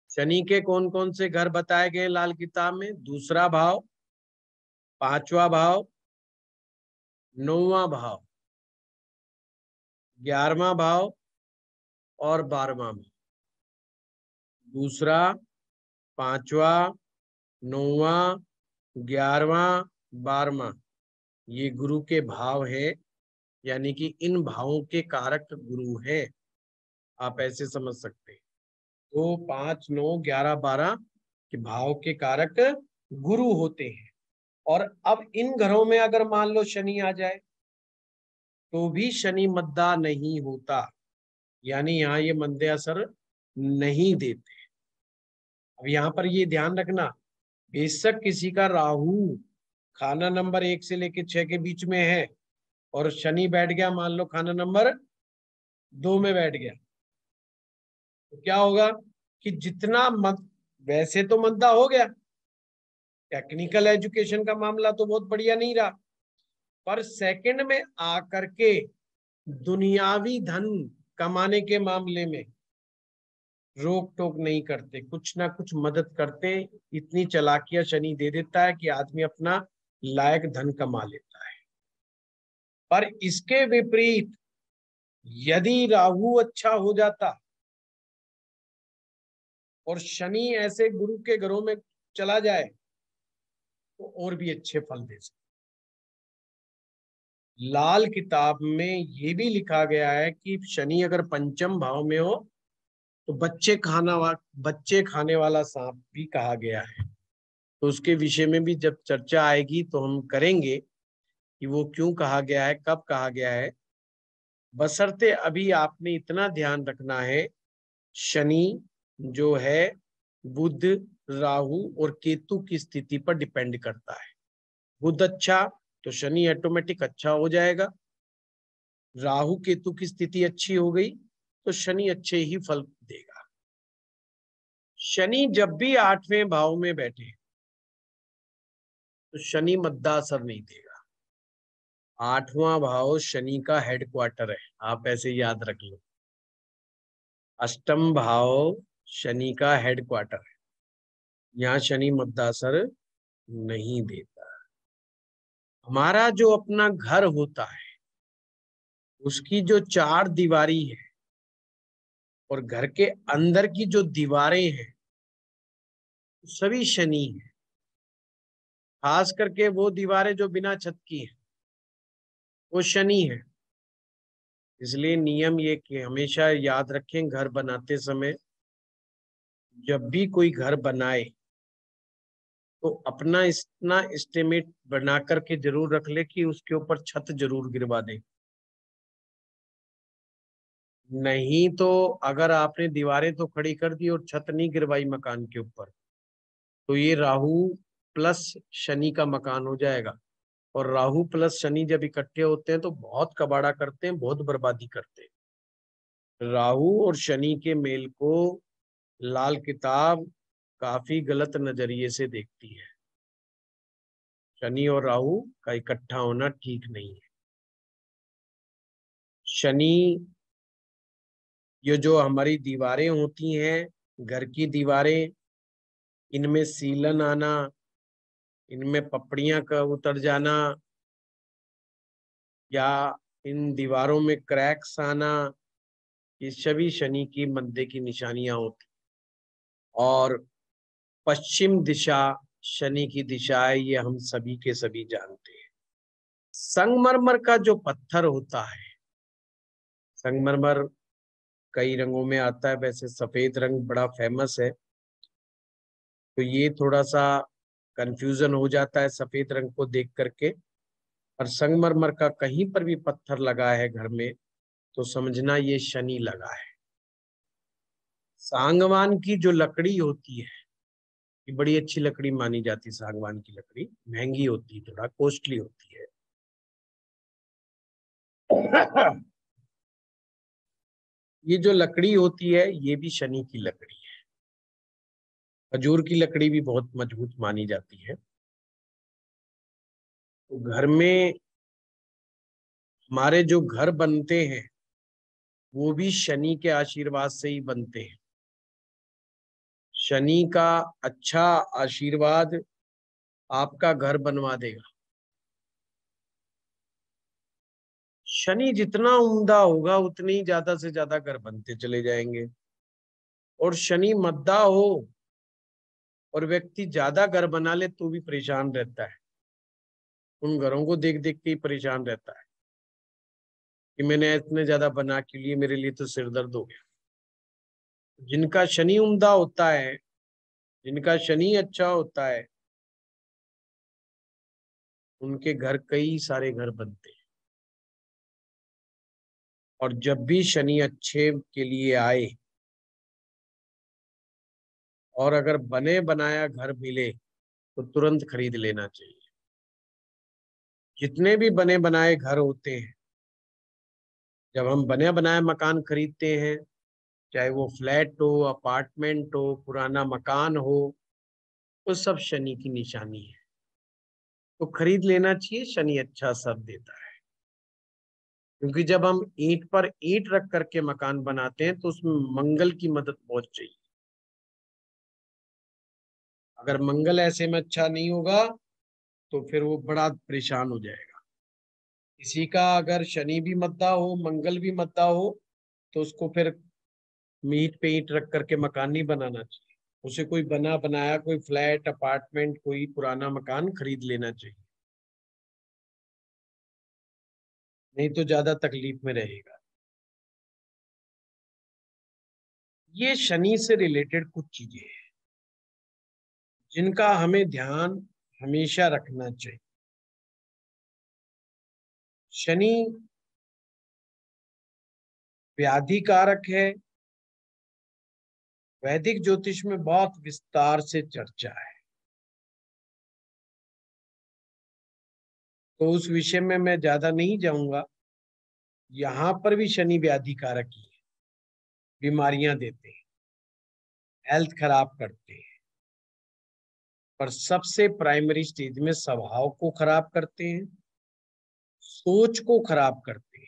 शनि के कौन कौन से घर बताए गए लाल किताब में? दूसरा भाव, पांचवा भाव, नौवां भाव, 11वां भाव और 12वां भाव। दूसरा, पांचवा, नौवां, 11वां, 12वां, ये गुरु के भाव है, यानी कि इन भावों के कारक गुरु है। आप ऐसे समझ सकते हैं, 2, 5, 9, 11, 12 के भाव के कारक गुरु होते हैं। और अब इन घरों में अगर मान लो शनि आ जाए तो भी शनि मद्दा नहीं होता, यानी यहाँ ये मंदे असर नहीं देते। अब यहाँ पर ये ध्यान रखना, बेशक किसी का राहु खाना नंबर 1 से लेकर 6 के बीच में है और शनि बैठ गया मान लो खाना नंबर 2 में बैठ गया, तो क्या होगा कि जितना वैसे तो मंदा हो गया, टेक्निकल एजुकेशन का मामला तो बहुत बढ़िया नहीं रहा, पर सेकंड में आकर के दुनियावी धन कमाने के मामले में रोक टोक नहीं करते, कुछ ना कुछ मदद करते। इतनी चालाकियां शनि दे देता है कि आदमी अपना लायक धन कमा लेता है। पर इसके विपरीत यदि राहु अच्छा हो जाता और शनि ऐसे गुरु के घरों में चला जाए तो और भी अच्छे फल दे सकते। लाल किताब में ये भी लिखा गया है कि शनि अगर पंचम भाव में हो तो बच्चे खाने वाला सांप भी कहा गया है। तो उसके विषय में भी जब चर्चा आएगी तो हम करेंगे कि वो क्यों कहा गया है, कब कहा गया है। बशर्ते अभी आपने इतना ध्यान रखना है, शनि जो है बुध, राहु और केतु की स्थिति पर डिपेंड करता है। बुध अच्छा तो शनि ऑटोमेटिक अच्छा हो जाएगा। राहु केतु की स्थिति अच्छी हो गई तो शनि अच्छे ही फल देगा। शनि जब भी 8वें भाव में बैठे तो शनि मद्दा असर नहीं देगा। 8वां भाव शनि का हेडक्वार्टर है, आप ऐसे याद रख लो। अष्टम भाव शनि का हेडक्वार्टर है, यहाँ शनि मद्दा असर नहीं देता। हमारा जो अपना घर होता है उसकी जो 4 दीवारी है और घर के अंदर की जो दीवारें हैं सभी शनि है। खास करके वो दीवारें जो बिना छत की है वो शनि है। इसलिए नियम ये कि हमेशा याद रखें, घर बनाते समय जब भी कोई घर बनाए तो अपना इतना एस्टिमेट बना करके जरूर रख ले कि उसके ऊपर छत जरूर गिरवा दे। नहीं तो अगर आपने दीवारें तो खड़ी कर दी और छत नहीं गिरवाई मकान के ऊपर तो ये राहु प्लस शनि का मकान हो जाएगा। और राहु प्लस शनि जब इकट्ठे होते हैं तो बहुत कबाड़ा करते हैं, बहुत बर्बादी करते हैं। राहु और शनि के मेल को लाल किताब काफी गलत नजरिए से देखती है। शनि और राहु का इकट्ठा होना ठीक नहीं है। शनि, ये जो हमारी दीवारें होती हैं, घर की दीवारें, इनमें सीलन आना, इनमें पपड़ियां का उतर जाना या इन दीवारों में क्रैक्स आना, ये सभी शनि की मद्दे की निशानियां होती। और पश्चिम दिशा शनि की दिशा है, ये हम सभी के सभी जानते हैं। संगमरमर का जो पत्थर होता है, संगमरमर कई रंगों में आता है, वैसे सफेद रंग बड़ा फेमस है, तो ये थोड़ा सा कंफ्यूजन हो जाता है सफेद रंग को देख करके। और संगमरमर का कहीं पर भी पत्थर लगा है घर में तो समझना ये शनि लगा है। सागवान की जो लकड़ी होती है ये बड़ी अच्छी लकड़ी मानी जाती है। सागवान की लकड़ी महंगी होती है, थोड़ा कॉस्टली होती है। ये जो लकड़ी होती है ये भी शनि की लकड़ी है। खजूर की लकड़ी भी बहुत मजबूत मानी जाती है। तो घर में हमारे जो घर बनते हैं वो भी शनि के आशीर्वाद से ही बनते हैं। शनि का अच्छा आशीर्वाद आपका घर बनवा देगा। शनि जितना उम्दा होगा उतने ही ज्यादा से ज्यादा घर बनते चले जाएंगे। और शनि मद्दा हो और व्यक्ति ज्यादा घर बना ले तो भी परेशान रहता है। उन घरों को देख देख के ही परेशान रहता है कि मैंने इतने ज्यादा बना के लिए, मेरे लिए तो सिर दर्द हो गया। जिनका शनि उम्दा होता है, जिनका शनि अच्छा होता है, उनके घर कई सारे घर बनते हैं। और जब भी शनि अच्छे के लिए आए और अगर बने बनाया घर मिले तो तुरंत खरीद लेना चाहिए। जितने भी बने बनाए घर होते हैं, जब हम बने बनाए मकान खरीदते हैं, चाहे वो फ्लैट हो, अपार्टमेंट हो, पुराना मकान हो, तो सब शनि की निशानी है। तो खरीद लेना चाहिए, शनि अच्छा असर देता है। क्योंकि जब हम ईंट पर ईंट रख करके मकान बनाते हैं तो उसमें मंगल की मदद बहुत चाहिए। अगर मंगल ऐसे में अच्छा नहीं होगा तो फिर वो बड़ा परेशान हो जाएगा। किसी का अगर शनि भी मद्दा हो, मंगल भी मद्दा हो, तो उसको फिर ईंट पे ईंट रख करके मकान नहीं बनाना चाहिए। उसे कोई बना बनाया कोई फ्लैट, अपार्टमेंट, कोई पुराना मकान खरीद लेना चाहिए, नहीं तो ज्यादा तकलीफ में रहेगा। ये शनि से रिलेटेड कुछ चीजें हैं जिनका हमें ध्यान हमेशा रखना चाहिए। शनि व्याधि कारक है। वैदिक ज्योतिष में बहुत विस्तार से चर्चा है, तो उस विषय में मैं ज्यादा नहीं जाऊंगा। यहां पर भी शनि व्याधि कारक ही है, बीमारियां देते हैं, हेल्थ खराब करते हैं, पर सबसे प्राइमरी स्टेज में स्वभाव को खराब करते हैं, सोच को खराब करते हैं।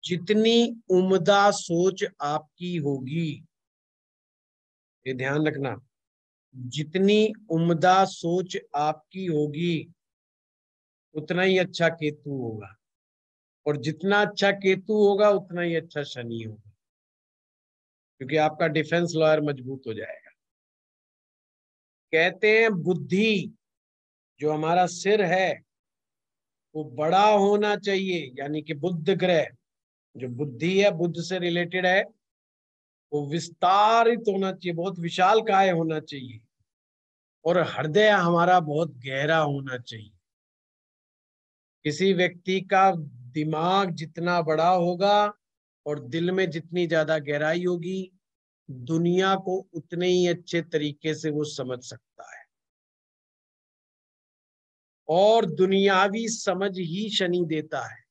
जितनी उम्दा सोच आपकी होगी, ये ध्यान रखना, जितनी उम्दा सोच आपकी होगी उतना ही अच्छा केतु होगा, और जितना अच्छा केतु होगा उतना ही अच्छा शनि होगा, क्योंकि आपका डिफेंस लॉयर मजबूत हो जाएगा। कहते हैं बुद्धि, जो हमारा सिर है वो बड़ा होना चाहिए, यानी कि बुध ग्रह जो बुद्धि है, बुद्ध से रिलेटेड है, वो विस्तारित होना चाहिए, बहुत विशाल काय होना चाहिए, और हृदय हमारा बहुत गहरा होना चाहिए। किसी व्यक्ति का दिमाग जितना बड़ा होगा और दिल में जितनी ज्यादा गहराई होगी, दुनिया को उतने ही अच्छे तरीके से वो समझ सकता है। और दुनियावी समझ ही शनि देता है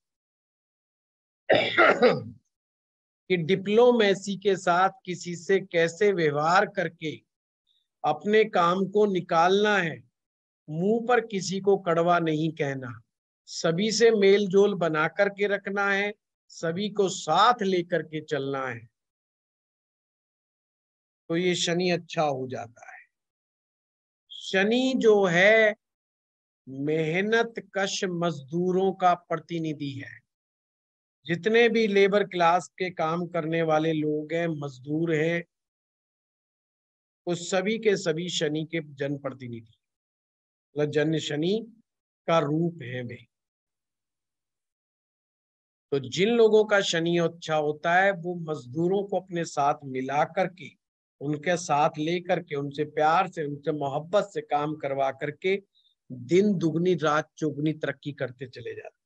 कि डिप्लोमेसी के साथ किसी से कैसे व्यवहार करके अपने काम को निकालना है। मुंह पर किसी को कड़वा नहीं कहना, सभी से मेल जोल बना करके रखना है, सभी को साथ लेकर के चलना है, तो ये शनि अच्छा हो जाता है। शनि जो है मेहनत कश मजदूरों का प्रतिनिधि है। जितने भी लेबर क्लास के काम करने वाले लोग हैं, मजदूर हैं, वो सभी के सभी शनि के जन प्रतिनिधि, मतलब जन शनि का रूप है वे। तो जिन लोगों का शनि अच्छा होता है वो मजदूरों को अपने साथ मिला करके, उनके साथ लेकर के, उनसे प्यार से, उनसे मोहब्बत से काम करवा करके दिन दुगनी रात चौगुनी तरक्की करते चले जाते।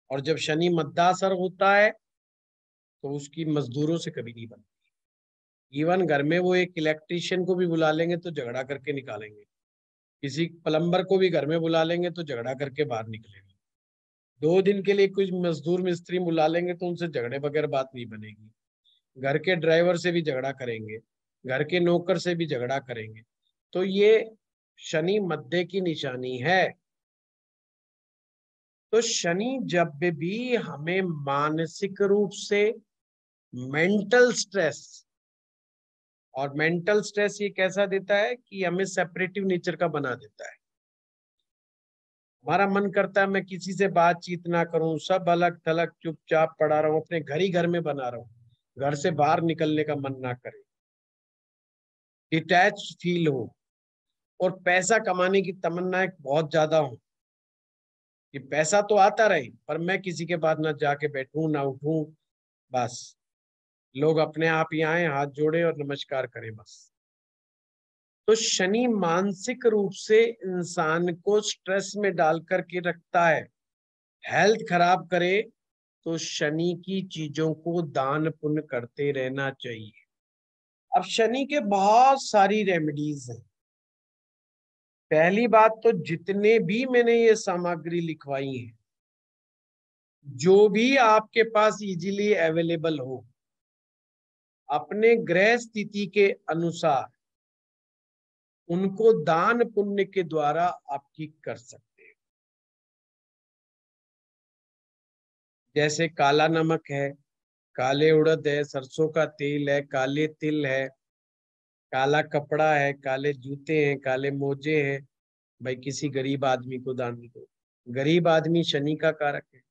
और जब शनि मद्दासर होता है तो उसकी मजदूरों से कभी नहीं बनती। इवन घर में वो एक इलेक्ट्रिशियन को भी बुला लेंगे तो झगड़ा करके निकालेंगे, किसी प्लम्बर को भी घर में बुला लेंगे तो झगड़ा करके बाहर निकलेंगे। 2 दिन के लिए कुछ मजदूर मिस्त्री बुला लेंगे तो उनसे झगड़े बगैर बात नहीं बनेगी। घर के ड्राइवर से भी झगड़ा करेंगे, घर के नौकर से भी झगड़ा करेंगे। तो ये शनि मध्य की निशानी है। तो शनि जब भी हमें मानसिक रूप से मेंटल स्ट्रेस, और मेंटल स्ट्रेस ये कैसा देता है कि हमें सेपरेटिव नेचर का बना देता है। हमारा मन करता है मैं किसी से बातचीत ना करूं, सब अलग थलग चुपचाप पड़ा रहूं, अपने घर में बना रहूं, घर से बाहर निकलने का मन ना करे, डिटैच फील हो, और पैसा कमाने की तमन्ना बहुत ज्यादा हो कि पैसा तो आता रहे पर मैं किसी के पास ना जाके बैठूं ना उठूं, बस लोग अपने आप ही आए, हाथ जोड़े और नमस्कार करें बस। तो शनि मानसिक रूप से इंसान को स्ट्रेस में डाल करके रखता है। हेल्थ खराब करे तो शनि की चीजों को दान पुण्य करते रहना चाहिए। अब शनि के बहुत सारी रेमेडीज हैं। पहली बात तो जितने भी मैंने ये सामग्री लिखवाई है, जो भी आपके पास इजीली अवेलेबल हो, अपने ग्रह स्थिति के अनुसार उनको दान पुण्य के द्वारा आप ठीक कर सकते हैं। जैसे काला नमक है, काले उड़द है, सरसों का तेल है, काले तिल है, काला कपड़ा है, काले जूते हैं, काले मोजे हैं, भाई किसी गरीब आदमी को दान दो। गरीब आदमी शनि का कारक है।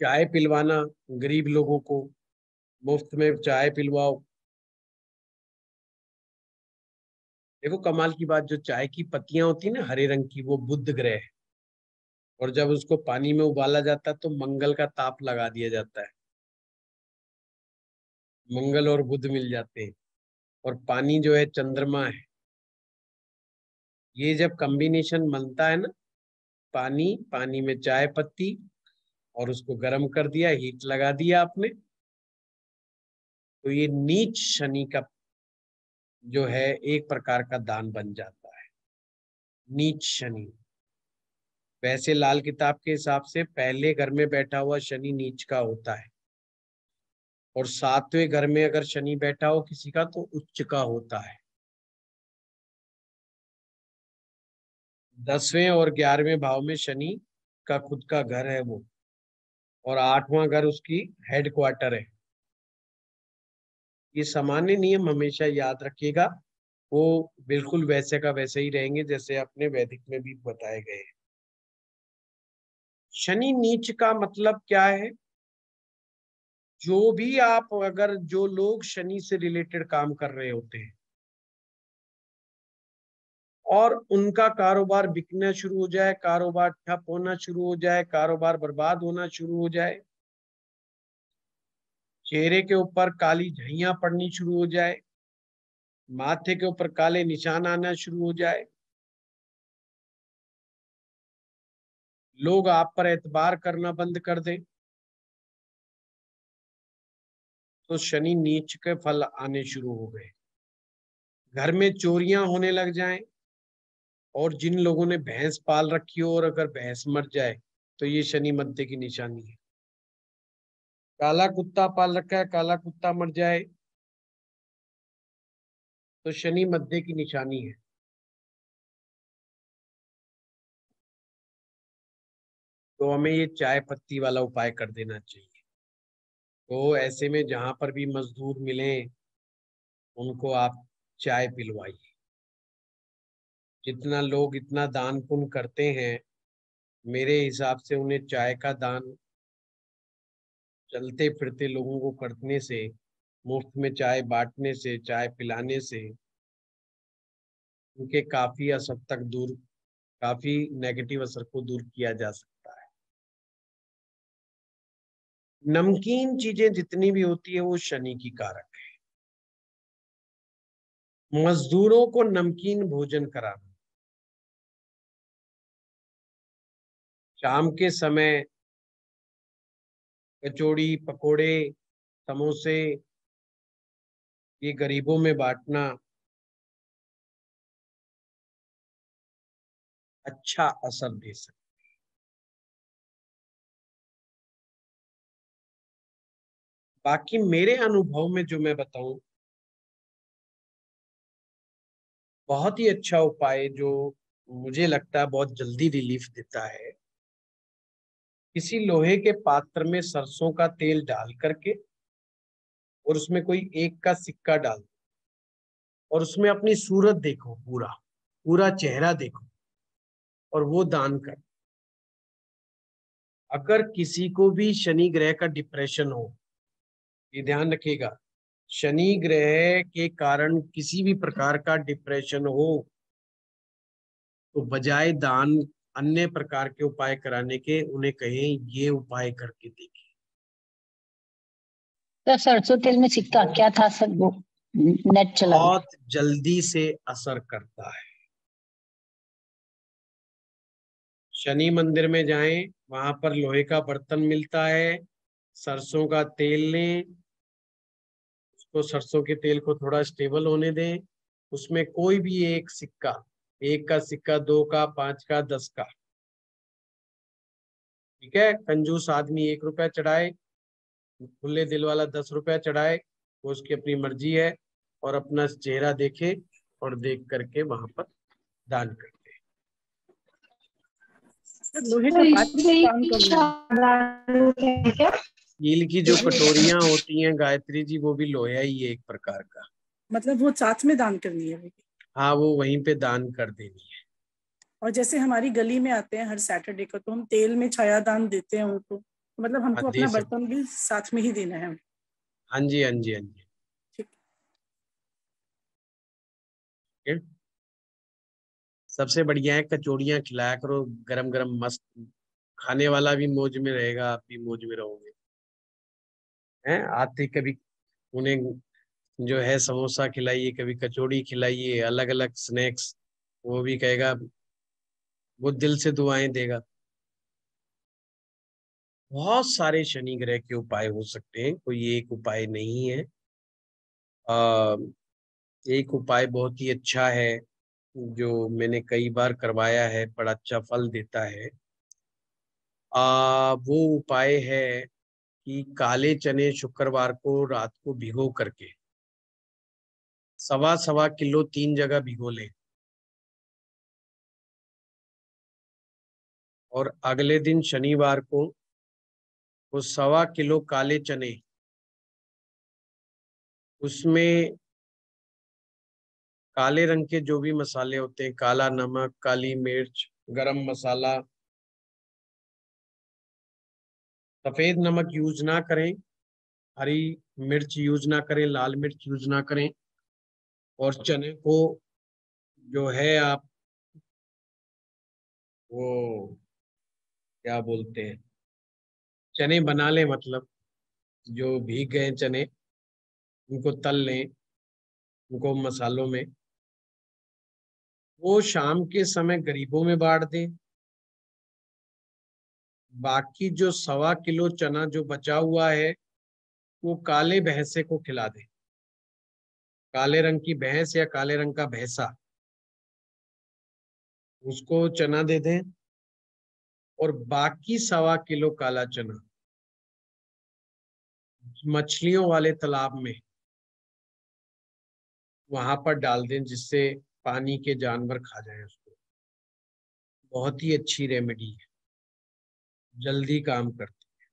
चाय पिलवाना गरीब लोगों को, मुफ्त में चाय पिलवाओ। देखो कमाल की बात, जो चाय की पत्तियां होती है ना हरे रंग की, वो बुध ग्रह है। और जब उसको पानी में उबाला जाता है तो मंगल का ताप लगा दिया जाता है, मंगल और बुध मिल जाते हैं, और पानी जो है चंद्रमा है। ये जब कॉम्बिनेशन बनता है ना, पानी पानी में चाय पत्ती, और उसको गर्म कर दिया, हीट लगा दिया आपने, तो ये नीच शनि का जो है एक प्रकार का दान बन जाता है, नीच शनि। वैसे लाल किताब के हिसाब से पहले घर में बैठा हुआ शनि नीच का होता है, और 7वें घर में अगर शनि बैठा हो किसी का तो उच्च का होता है। 10वें और 11वें भाव में शनि का खुद का घर है वो, और 8वां घर उसकी हेड क्वार्टर है। ये सामान्य नियम हमेशा याद रखिएगा, वो बिल्कुल वैसे का वैसे ही रहेंगे जैसे अपने वैदिक में भी बताए गए हैं। शनि नीच का मतलब क्या है? जो भी आप, अगर जो लोग शनि से रिलेटेड काम कर रहे होते हैं और उनका कारोबार बिकना शुरू हो जाए, कारोबार ठप होना शुरू हो जाए, कारोबार बर्बाद होना शुरू हो जाए, चेहरे के ऊपर काली झइयां पड़नी शुरू हो जाए, माथे के ऊपर काले निशान आना शुरू हो जाए, लोग आप पर एतबार करना बंद कर दें, तो शनि नीच के फल आने शुरू हो गए। घर में चोरियां होने लग जाएं, और जिन लोगों ने भैंस पाल रखी हो और अगर भैंस मर जाए तो ये शनि मध्य की निशानी है। काला कुत्ता पाल रखा है, काला कुत्ता मर जाए तो शनि मध्य की निशानी है। तो हमें ये चाय पत्ती वाला उपाय कर देना चाहिए। तो ऐसे में जहां पर भी मजदूर मिले उनको आप चाय पिलवाइए। जितना लोग इतना दान पुण्य करते हैं, मेरे हिसाब से उन्हें चाय का दान चलते फिरते लोगों को करने से, मुफ्त में चाय बांटने से, चाय पिलाने से उनके काफी असर तक दूर, काफी नेगेटिव असर को दूर किया जा सकता है। नमकीन चीजें जितनी भी होती है वो शनि की कारक है। मजदूरों को नमकीन भोजन कराना, शाम के समय कचौड़ी पकोड़े समोसे ये गरीबों में बांटना अच्छा असर दे सकता है। बाकी मेरे अनुभव में जो मैं बताऊं, बहुत ही अच्छा उपाय जो मुझे लगता है बहुत जल्दी रिलीफ देता है, किसी लोहे के पात्र में सरसों का तेल डाल करके और उसमें कोई एक का सिक्का डाल दो, और उसमें अपनी सूरत देखो, पूरा पूरा चेहरा देखो, और वो दान कर। अगर किसी को भी शनि ग्रह का डिप्रेशन हो, ये ध्यान रखिएगा, शनि ग्रह के कारण किसी भी प्रकार का डिप्रेशन हो तो बजाय दान अन्य प्रकार के उपाय कराने के उन्हें कहें ये उपाय करके देखिए।
तो सरसों तेल में सिक्का क्या था सर, वो नेट चला गया।
बहुत जल्दी से असर करता है। शनि मंदिर में जाएं, वहां पर लोहे का बर्तन मिलता है, सरसों का तेल लें, उसको सरसों के तेल को थोड़ा स्टेबल होने दें, उसमें कोई भी एक सिक्का, एक का सिक्का, 2 का, 5 का, 10 का, ठीक है, कंजूस आदमी 1 रुपया चढ़ाए, खुले दिल वाला 10 रुपया चढ़ाए, वो उसकी अपनी मर्जी है, और अपना चेहरा देखे और देख करके वहां पर दान करते हैं।
लोहे का पात्र काम कर
स्टील की जो कटोरियां होती हैं गायत्री जी, वो भी लोहा ही है एक प्रकार का।
मतलब वो साथ में दान करनी है।
हाँ, वो वहीं पे दान कर देनी है।
और जैसे हमारी गली में आते हैं हर सैटरडे को, तो हम तेल में छाया दान देते हैं उनको, तो मतलब
हाँ,
हमको
दे
अपना
सकते।
बर्तन भी साथ में ही देना है।
हाँ जी, हाँ जी, हाँ जी।
ठीक।
सबसे बढ़िया है कचौड़ियाँ खिलाया करो, गरम गरम मस्त खाने वाला भी मौज में रहेगा, आप भी मौज में रहोगे। हैं, आते कभी उन्हें जो है समोसा खिलाइए, कभी कचौड़ी खिलाइए, अलग अलग स्नैक्स, वो भी कहेगा, वो दिल से दुआएं देगा। बहुत सारे शनि ग्रह के उपाय हो सकते हैं, कोई एक उपाय नहीं है। आ, एक उपाय बहुत ही अच्छा है जो मैंने कई बार करवाया है, बड़ा अच्छा फल देता है। वो उपाय है कि काले चने शुक्रवार को रात को भिगो करके 1.25 किलो 3 जगह भिगो लें, और अगले दिन शनिवार को वो 1.25 किलो काले चने, उसमें काले रंग के जो भी मसाले होते हैं, काला नमक, काली मिर्च, गरम मसाला, सफेद नमक यूज ना करें, हरी मिर्च यूज ना करें, लाल मिर्च यूज ना करें, और चने को जो है आप वो क्या बोलते हैं, चने बना लें, मतलब जो भीग गए चने उनको तल लें, उनको मसालों में, वो शाम के समय गरीबों में बांट दें। बाकी जो 1.25 किलो चना जो बचा हुआ है वो काले भैंसे को खिला दें, काले रंग की भैंस या काले रंग का भैंसा, उसको चना दे दें। और बाकी 1.25 किलो काला चना मछलियों वाले तालाब में वहां पर डाल दें, जिससे पानी के जानवर खा जाएं उसको। बहुत ही अच्छी रेमेडी है, जल्दी काम करती है।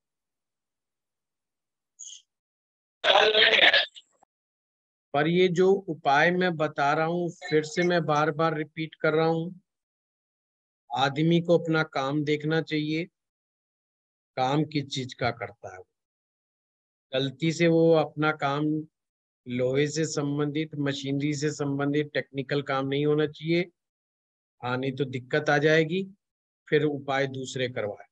पर ये जो उपाय मैं बता रहा हूँ, फिर से मैं बार बार रिपीट कर रहा हूँ, आदमी को अपना काम देखना चाहिए, काम किस चीज का करता है। गलती से वो अपना काम लोहे से संबंधित, मशीनरी से संबंधित टेक्निकल काम नहीं होना चाहिए। हाँ, नहीं तो दिक्कत आ जाएगी, फिर उपाय दूसरे करवाए।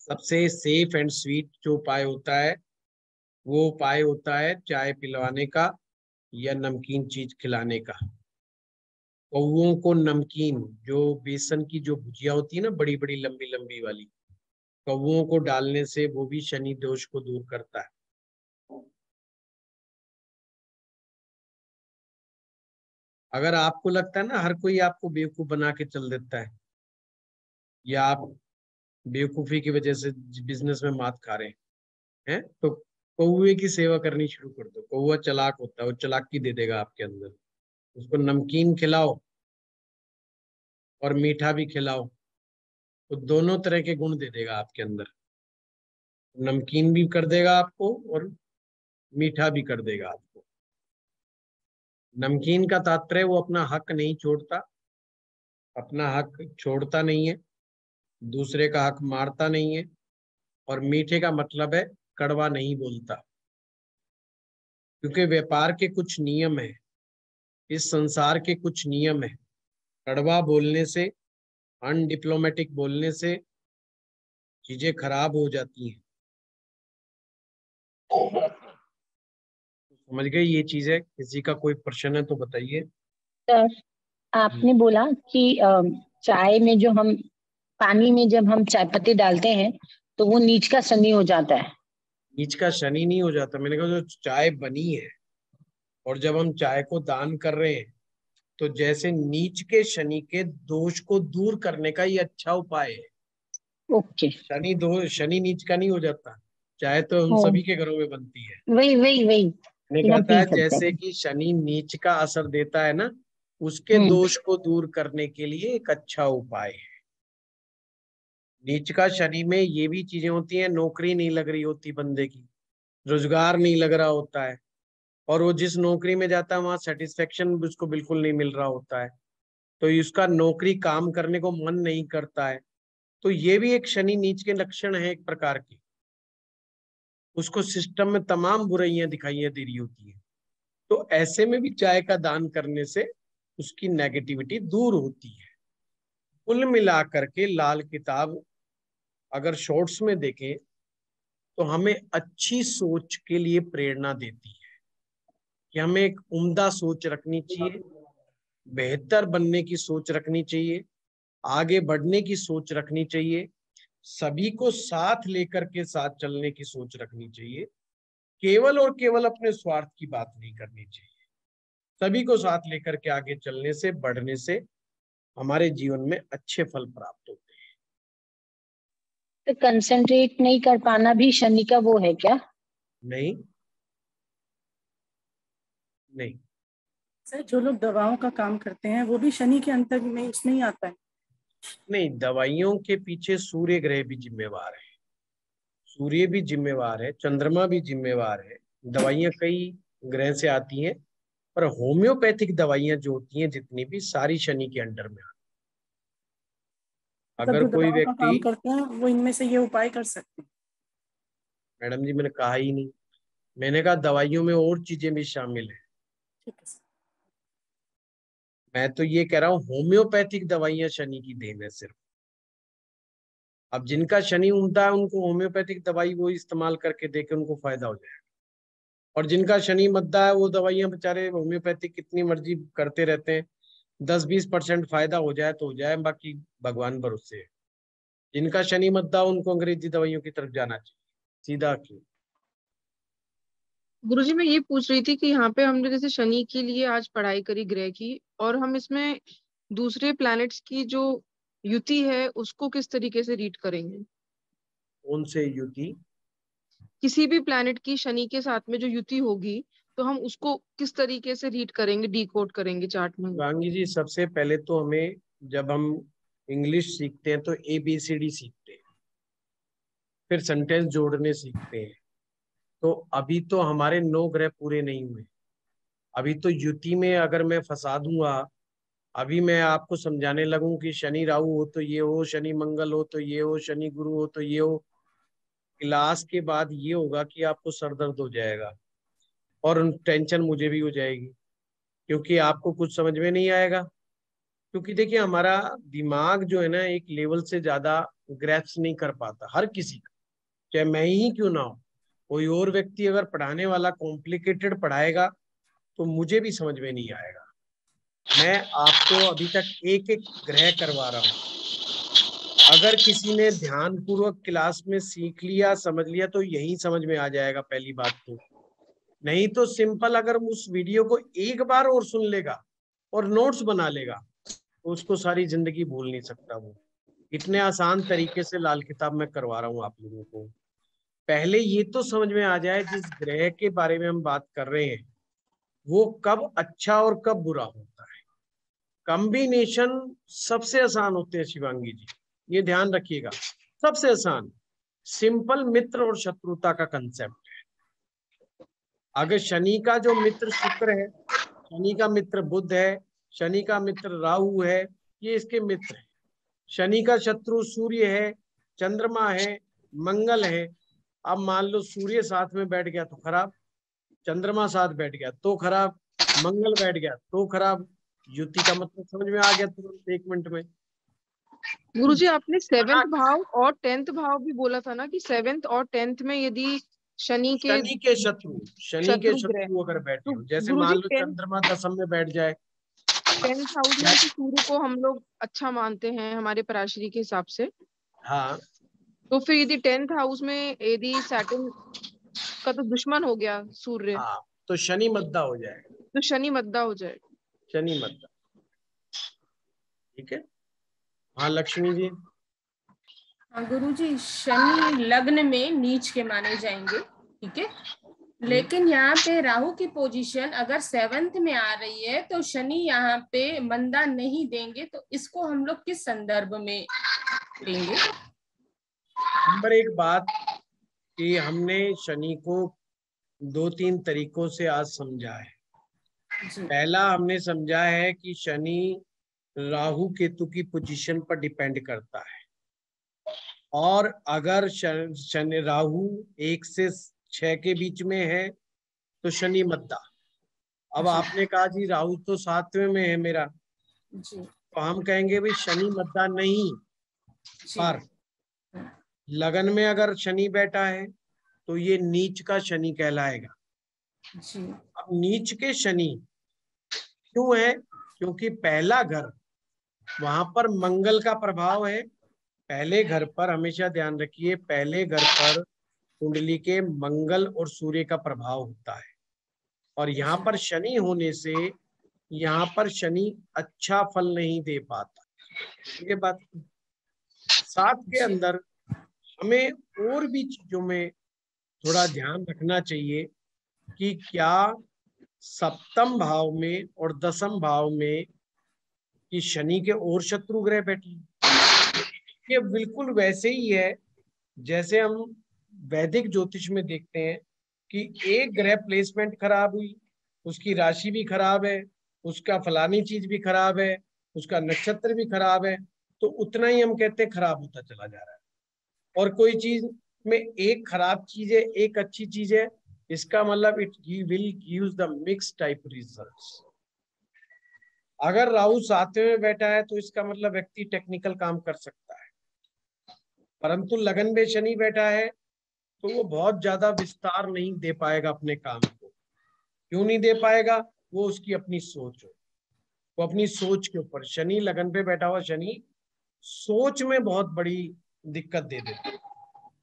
सबसे सेफ एंड स्वीट जो उपाय होता है, वो उपाय होता है चाय पिलवाने का या नमकीन चीज खिलाने का। कौओं को नमकीन, जो बेसन की जो भुजिया होती है ना, बड़ी बड़ी लंबी लंबी वाली, कौओं को डालने से वो भी शनि दोष को दूर करता है। अगर आपको लगता है ना हर कोई आपको बेवकूफ बना के चल देता है, या आप बेवकूफी की वजह से बिजनेस में मात खा रहे हैं, तो कौवे की सेवा करनी शुरू कर दो। कौवा चालाक होता है, वो चालाकी दे देगा आपके अंदर। उसको नमकीन खिलाओ और मीठा भी खिलाओ, तो दोनों तरह के गुण दे देगा आपके अंदर। नमकीन भी कर देगा आपको और मीठा भी कर देगा आपको। नमकीन का तात्पर्य वो अपना हक नहीं छोड़ता, अपना हक छोड़ता नहीं है, दूसरे का हक मारता नहीं है। और मीठे का मतलब है कड़वा नहीं बोलता, क्योंकि व्यापार के कुछ नियम है, इस संसार के कुछ नियम है। कड़वा बोलने से, अनडिप्लोमेटिक बोलने से चीजें खराब हो जाती हैं। समझ गए ये चीज है? किसी का कोई प्रश्न है तो बताइए।
सर, आपने बोला कि चाय में जो हम पानी में जब हम चाय पत्ती डालते हैं तो वो नीच का शनि हो जाता है।
नीच का शनि नहीं हो जाता, मैंने कहा जो चाय बनी है और जब हम चाय को दान कर रहे हैं, तो जैसे नीच के शनि के दोष को दूर करने का ये अच्छा उपाय है।
ओके।
शनि दो, शनि नीच का नहीं हो जाता। चाय तो हम
ओ,
सभी के घरों में बनती है।
वही वही वही
मैंने
कि
कहा
हम पी
था
सकते
जैसे
हैं।
कि शनि नीच का असर देता है ना, उसके
हम्म।
दोष को दूर करने के लिए एक अच्छा उपाय है। नीच का शनि में ये भी चीजें होती हैं, नौकरी नहीं लग रही होती बंदे की, रोजगार नहीं लग रहा होता है, और वो जिस नौकरी में जाता है वहां सेटिस्फेक्शन उसको बिल्कुल नहीं मिल रहा होता है, तो उसका नौकरी काम करने को मन नहीं करता है। तो ये भी एक शनि नीच के लक्षण है एक प्रकार की। उसको सिस्टम में तमाम बुराइयां दिखाई दे रही होती है। तो ऐसे में भी चाय का दान करने से उसकी नेगेटिविटी दूर होती है। कुल मिला करके लाल किताब अगर शॉर्ट्स में देखें तो हमें अच्छी सोच के लिए प्रेरणा देती है कि हमें एक उम्दा सोच रखनी चाहिए, बेहतर बनने की सोच रखनी चाहिए, आगे बढ़ने की सोच रखनी चाहिए, सभी को साथ लेकर के साथ चलने की सोच रखनी चाहिए, केवल और केवल अपने स्वार्थ की बात नहीं करनी चाहिए। सभी को साथ लेकर के आगे चलने से, बढ़ने से हमारे जीवन में अच्छे फल प्राप्त होते हैं।
तो कंसंट्रेट नहीं कर पाना भी शनि का वो है क्या?
नहीं नहीं,
सर जो लोग दवाओं का काम करते हैं वो भी शनि के अंतर में इसमें ही आता है?
नहीं, दवाइयों के पीछे सूर्य ग्रह भी जिम्मेवार है, सूर्य भी जिम्मेवार है, चंद्रमा भी जिम्मेवार है। दवाइयां कई ग्रह से आती हैं, पर होम्योपैथिक दवाइयां जो होती हैं जितनी भी, सारी शनि के अंडर में आती हैं।
मतलब
अगर
जो
कोई
दवाओं का
व्यक्ति,
काम करते हैं वो इनमें से ये उपाय कर सकते हैं?
मैडम जी मैंने कहा ही नहीं, मैंने कहा दवाइयों में और चीजें भी शामिल है।
ठीक है सर।
मैं तो ये कह रहा हूँ होम्योपैथिक दवाइयां शनि की देन है सिर्फ। अब जिनका शनि उमदा है उनको होम्योपैथिक दवाई वो इस्तेमाल करके देके उनको फायदा हो जाएगा, और जिनका शनि मद्दा है वो दवाइयां बेचारे होम्योपैथिक कितनी मर्जी करते रहते हैं, 10-20% फायदा हो जाए तो हो जाए, बाकी भगवान भरोसे है। जिनका शनि मद्दा उनको अंग्रेजी दवाइयों की तरफ जाना चाहिए सीधा। क्यों?
गुरुजी मैं ये पूछ रही थी कि यहाँ पे हमने जैसे शनि के लिए आज पढ़ाई करी ग्रह की, और हम इसमें दूसरे प्लैनेट्स की जो युति है उसको किस तरीके से रीड करेंगे?
कौन से युति?
किसी भी प्लैनेट की शनि के साथ में जो युति होगी तो हम उसको किस तरीके से रीड करेंगे, डिकोड करेंगे चार्ट में?
वांगी जी, सबसे पहले तो हमें, जब हम इंग्लिश सीखते हैं तो ABCD सीखते हैं, फिर सेंटेंस जोड़ने सीखते हैं। तो अभी तो हमारे 9 ग्रह पूरे नहीं हुए, अभी तो युति में अगर मैं फंसा दूंगा, अभी मैं आपको समझाने लगूं कि शनि राहु हो तो ये हो, शनि मंगल हो तो ये हो, शनि गुरु हो तो ये हो, क्लास के बाद ये होगा कि आपको सर दर्द हो जाएगा और टेंशन मुझे भी हो जाएगी, क्योंकि आपको कुछ समझ में नहीं आएगा। क्योंकि देखिए हमारा दिमाग जो है ना, एक लेवल से ज्यादा ग्रैप्स नहीं कर पाता हर किसी का, चाहे मैं ही क्यों ना हो। कोई और व्यक्ति अगर पढ़ाने वाला कॉम्प्लिकेटेड पढ़ाएगा तो मुझे भी समझ में नहीं आएगा। मैं आपको अभी तक एक एक ग्रह करवा रहा हूँ, अगर किसी ने ध्यान पूर्वक क्लास में सीख लिया, समझ लिया, तो यही समझ में आ जाएगा पहली बात तो। नहीं तो सिंपल अगर उस वीडियो को एक बार और सुन लेगा और नोट्स बना लेगा तो उसको सारी जिंदगी भूल नहीं सकता वो। इतने आसान तरीके से लाल किताब में करवा रहा हूँ आप लोगों को। पहले ये तो समझ में आ जाए जिस ग्रह के बारे में हम बात कर रहे हैं वो कब अच्छा और कब बुरा होता है। कॉम्बिनेशन सबसे आसान होते हैं शिवांगी जी, ये ध्यान रखिएगा। सबसे आसान सिंपल मित्र और शत्रुता का कंसेप्ट है। अगर शनि का जो मित्र शुक्र है, शनि का मित्र बुध है, शनि का मित्र राहु है, ये इसके मित्र है। शनि का शत्रु सूर्य है, चंद्रमा है, मंगल है। अब मान लो सूर्य साथ में बैठ गया तो खराब, चंद्रमा साथ बैठ गया तो खराब, मंगल बैठ गया तो खराब। युति का मतलब समझ में आ गया तुरंत 1 मिनट में।
गुरुजी आपने
बना
7th भाव और 10th भाव भी बोला था ना कि 7th और 10th में यदि शनि के
शनि के शत्रु, शनि के
शत्रु ग्रह,
शत्रु अगर बैठे
तो
हो, जैसे मान
गुरुजी
लो
10th
चंद्रमा 10th में बैठ जाए।
10th हाउस में तो सूर्य को हम लोग अच्छा मानते हैं हमारे पराशरी के हिसाब से,
हाँ,
तो फिर यदि 10th हाउस में यदि सैटर्न का तो दुश्मन हो गया सूर्य,
हाँ, तो शनि मद्दा हो जाएगा,
तो शनि मद्दा हो जाए।
शनि मद्दा। ठीक है। हाँ लक्ष्मी जी।
हाँ गुरुजी, शनि लग्न में नीच के माने जाएंगे, ठीक है, लेकिन यहाँ पे राहु की पोजीशन अगर 7th में आ रही है तो शनि यहाँ पे मंदा नहीं देंगे, तो इसको हम लोग किस संदर्भ में लेंगे?
नंबर एक बात कि हमने शनि को 2-3 तरीकों से आज समझा है।
जी।
पहला हमने समझा है कि शनि राहु केतु की पोजीशन पर डिपेंड करता है, और अगर शनि राहु 1 से 6 के बीच में है तो शनि मद्दा। अब
जी।
आपने कहा जी राहु तो 7वें में है मेरा,
जी।
तो हम कहेंगे भाई शनि मद्दा नहीं,
जी
पर लगन में अगर शनि बैठा है तो ये नीच का शनि कहलाएगा।
जी
अब नीच के शनि क्यों है? क्योंकि पहला घर, वहां पर मंगल का प्रभाव है। पहले घर पर हमेशा ध्यान रखिए, पहले घर पर कुंडली के मंगल और सूर्य का प्रभाव होता है, और यहाँ पर शनि होने से यहाँ पर शनि अच्छा फल नहीं दे पाता। ये बात साथ के अंदर हमें और भी चीजों में थोड़ा ध्यान रखना चाहिए कि क्या सप्तम भाव में और दसम भाव में कि शनि के और शत्रु ग्रह बैठे हैं। ये बिल्कुल वैसे ही है जैसे हम वैदिक ज्योतिष में देखते हैं कि एक ग्रह प्लेसमेंट खराब हुई, उसकी राशि भी खराब है, उसका फलानी चीज भी खराब है, उसका नक्षत्र भी खराब है, तो उतना ही हम कहते हैं खराब होता चला जा रहा है। और कोई चीज में एक खराब चीज है, एक अच्छी चीज है, इसका मतलब it will gives the mix type results. अगर राहु सातवें में बैठा है तो इसका मतलब व्यक्ति टेक्निकल काम कर सकता है, परंतु लगन में शनि बैठा है तो वो बहुत ज्यादा विस्तार नहीं दे पाएगा अपने काम को। क्यों नहीं दे पाएगा? वो उसकी अपनी सोच हो, वो अपनी सोच के ऊपर, शनि लगन पे बैठा हुआ शनि सोच में बहुत बड़ी दिक्कत दे देता है,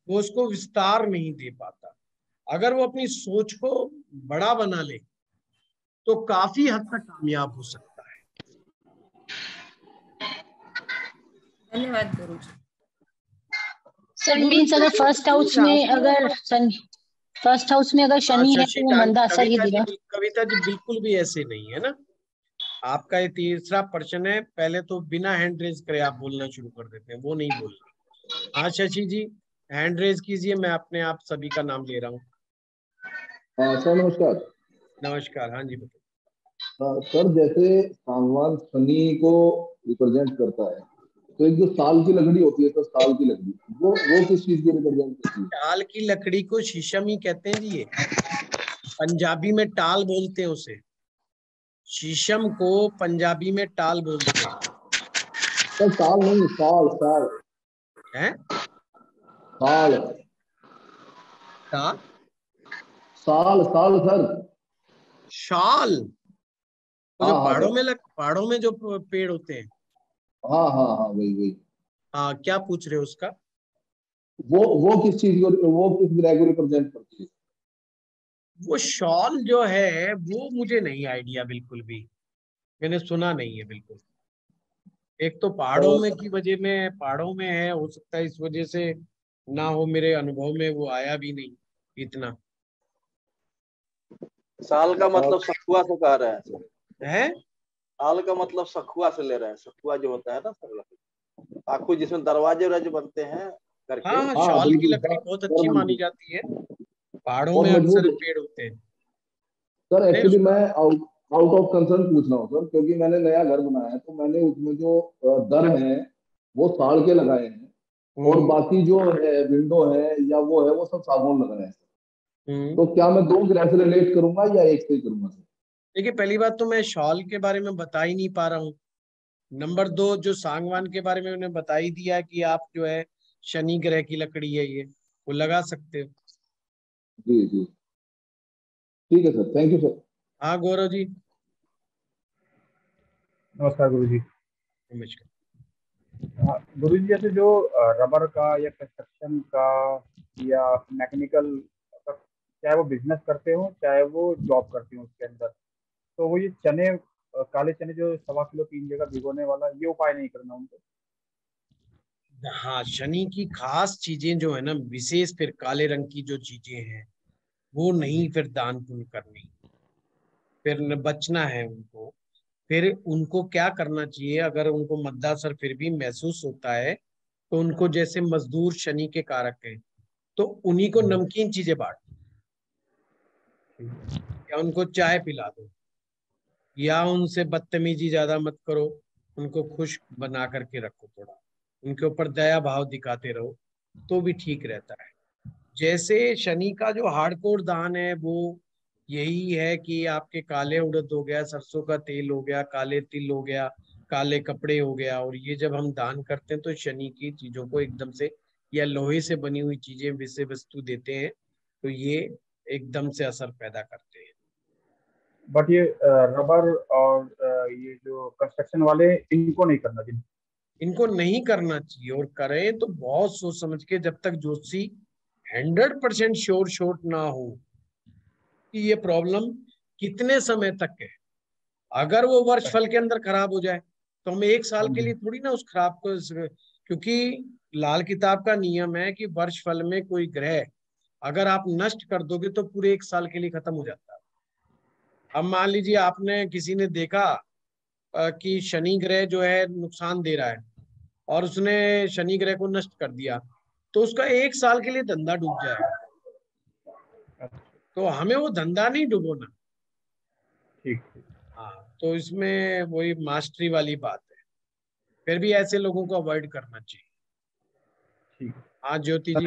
वो उसको विस्तार नहीं दे पाता। अगर वो अपनी सोच को बड़ा बना ले तो काफी हद तक कामयाब हो सकता है।
धन्यवाद गुरुजी।
सर मीन्स अगर फर्स्ट हाउस में अगर शनि है तो वो मंदा असर ही देगा।
कविता जी बिल्कुल भी ऐसे नहीं है ना। आपका ये तीसरा प्रश्न है, पहले तो बिना हैंड रेज करे आप बोलना शुरू कर देते हैं, वो नहीं बोलना। हाँ शशि जी हैंड रेज कीजिए, मैं अपने आप सभी का नाम ले रहा हूँ।
सर नमस्कार।
नमस्कार, हाँ जी बताइए।
सर जैसे सांगवान शनि को रिप्रेजेंट करता है, तो एक जो साल की लकड़ी होती है, तो साल की लकड़ी वो किस चीज को रिप्रेजेंट करती है?
टाल की लकड़ी को शीशम ही कहते हैं जी, ये पंजाबी में टाल बोलते हैं उसे, शीशम को पंजाबी में टाल बोलते हैं।
सर साल नहीं, साल साल
हैं?
साल
टा?
साल साल सर।
शाल? वो
हाँ
जो
हाँ सर,
पहाड़ों में जो पेड़ होते हैं।
हाँ हाँ हाँ वही वही।
हाँ, क्या पूछ रहे हो उसका?
वो किस चीज को, वो किस ग्रह को रिप्रेजेंट करती है?
वो शॉल जो है वो मुझे नहीं आइडिया बिल्कुल भी, मैंने सुना नहीं है बिल्कुल। एक तो पहाड़ों में की वजह में, पहाड़ों में है, हो सकता है इस वजह से ना हो, मेरे अनुभव में वो आया भी नहीं इतना।
साल का मतलब सखुआ से कह रहे हैं सर।
है?
साल का मतलब सखुआ से ले रहे हैं, सखुआ जो होता है ना सर, आखू जिसमें दरवाजे वराजे बनते हैं करके।
हाँ,
हाँ
शॉल की
बिल्कुल
लकड़ी
सर,
बहुत अच्छी मानी
मजबूत
जाती है, पहाड़ों
और
में
मजबूत
अक्सर
है।
पेड़ होते हैं।
सर
नहीं
एक्चुअली
उसका,
मैं आउट ऑफ कंसर्न पूछ रहा हूँ सर, क्योंकि मैंने नया घर बनाया है, तो मैंने उसमें जो दर है वो साल के लगाए हैं, और बाकी जो है विंडो है या वो है वो सब सागौन लगाए हैं। तो क्या मैं दो ग्रह से रिलेट करूंगा या एक से ही करूंगा सर?
देखिए पहली बात तो मैं शॉल के बारे में बता ही नहीं पा रहा हूँ। नंबर दो, जो सांगवान के बारे में मैंने बता ही दिया कि आप जो है शनि ग्रह की लकड़ी है ये, वो लगा सकते हो।
जी जी ठीक है सर, थैंक यू सर।
हाँ गौरव जी।
नमस्कार गुरुजी।
नमस्कार।
गुरुजी जैसे जो रबर का या कंस्ट्रक्शन का या मैकेनिकल, चाहे वो बिजनेस करते हो चाहे वो जॉब करते हो उसके अंदर, तो वो ये चने, काले चने जो 1.25 किलो 3 जगह भिगोने वाला, ये उपाय नहीं करना उनको?
हाँ, शनि की खास चीजें जो है ना, विशेष फिर काले रंग की जो चीजें हैं वो नहीं फिर दान पुण्य करनी, फिर न बचना है उनको। फिर उनको क्या करना चाहिए, अगर उनको मद्दासर फिर भी महसूस होता है तो उनको, जैसे मजदूर शनि के कारक हैं, तो उन्हीं को नमकीन चीजें बांट, या उनको चाय पिला दो, या उनसे बदतमीजी ज्यादा मत करो, उनको खुश बना करके रखो, थोड़ा उनके ऊपर दया भाव दिखाते रहो तो भी ठीक रहता है। जैसे शनि का जो हार्डकोर दान है वो यही है कि आपके काले उड़द हो गया, सरसों का तेल हो गया, काले तिल हो गया, काले कपड़े हो गया, और ये जब हम दान करते हैं तो शनि की चीजों को एकदम से, या लोहे से बनी हुई चीजें विषय वस्तु देते हैं तो ये एकदम से असर पैदा करते हैं।
बट ये रबर और ये जो कंस्ट्रक्शन वाले, इनको नहीं करना चाहिए।
इनको नहीं करना चाहिए, और करें तो बहुत सोच समझ के, जब तक ज्योतिषी 100% श्योर शॉट ना हो कि ये प्रॉब्लम कितने समय तक है। अगर वो वर्ष फल के अंदर खराब हो जाए तो हम 1 साल के लिए थोड़ी ना उस खराब को, क्योंकि लाल किताब का नियम है कि वर्ष फल में कोई ग्रह अगर आप नष्ट कर दोगे तो पूरे 1 साल के लिए खत्म हो जाता है। अब मान लीजिए आपने, किसी ने देखा कि शनि ग्रह जो है नुकसान दे रहा है, और उसने शनि ग्रह को नष्ट कर दिया, तो उसका 1 साल के लिए धंधा डूब जाएगा। तो हमें वो धंधा नहीं डुबोना।
ठीक।
हाँ, तो इसमें वही मास्टरी वाली बात है, फिर भी ऐसे लोगों को अवॉइड करना चाहिए। हाँ ज्योति जी।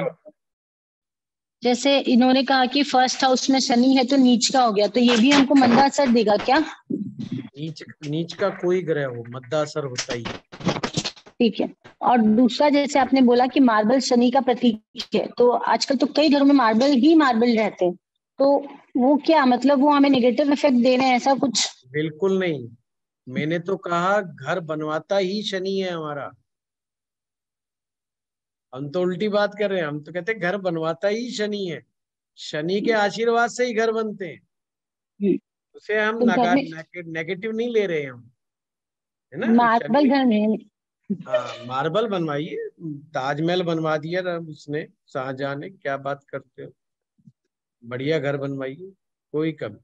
जैसे इन्होंने कहा कि फर्स्ट हाउस में शनि है तो नीच का हो गया, तो ये भी हमको मंदा असर देगा क्या?
नीच का कोई ग्रह हो, मद्दा असर होता ही है।
ठीक है। और दूसरा, जैसे आपने बोला कि मार्बल शनि का प्रतीक है, तो आजकल तो कई घरों में मार्बल रहते हैं, तो वो क्या मतलब वो हमें नेगेटिव इफेक्ट दे रहे हैं, ऐसा कुछ?
बिल्कुल नहीं, मैंने तो कहा घर बनवाता ही शनि है हमारा। हम तो उल्टी बात कर रहे हैं, हम तो कहते हैं घर बनवाता ही शनि है। शनि के आशीर्वाद से ही घर बनते हैं, उसे हम
तो घर में
नेगेटिव नहीं ले रहे हैं हम, है ना।
मार्बल घर में,
हाँ मार्बल बनवाइए, ताजमहल बनवा दिया उसने, शाहजहां ने, क्या बात करते हो। बढ़िया घर बनवाइए, कोई कमी।
तो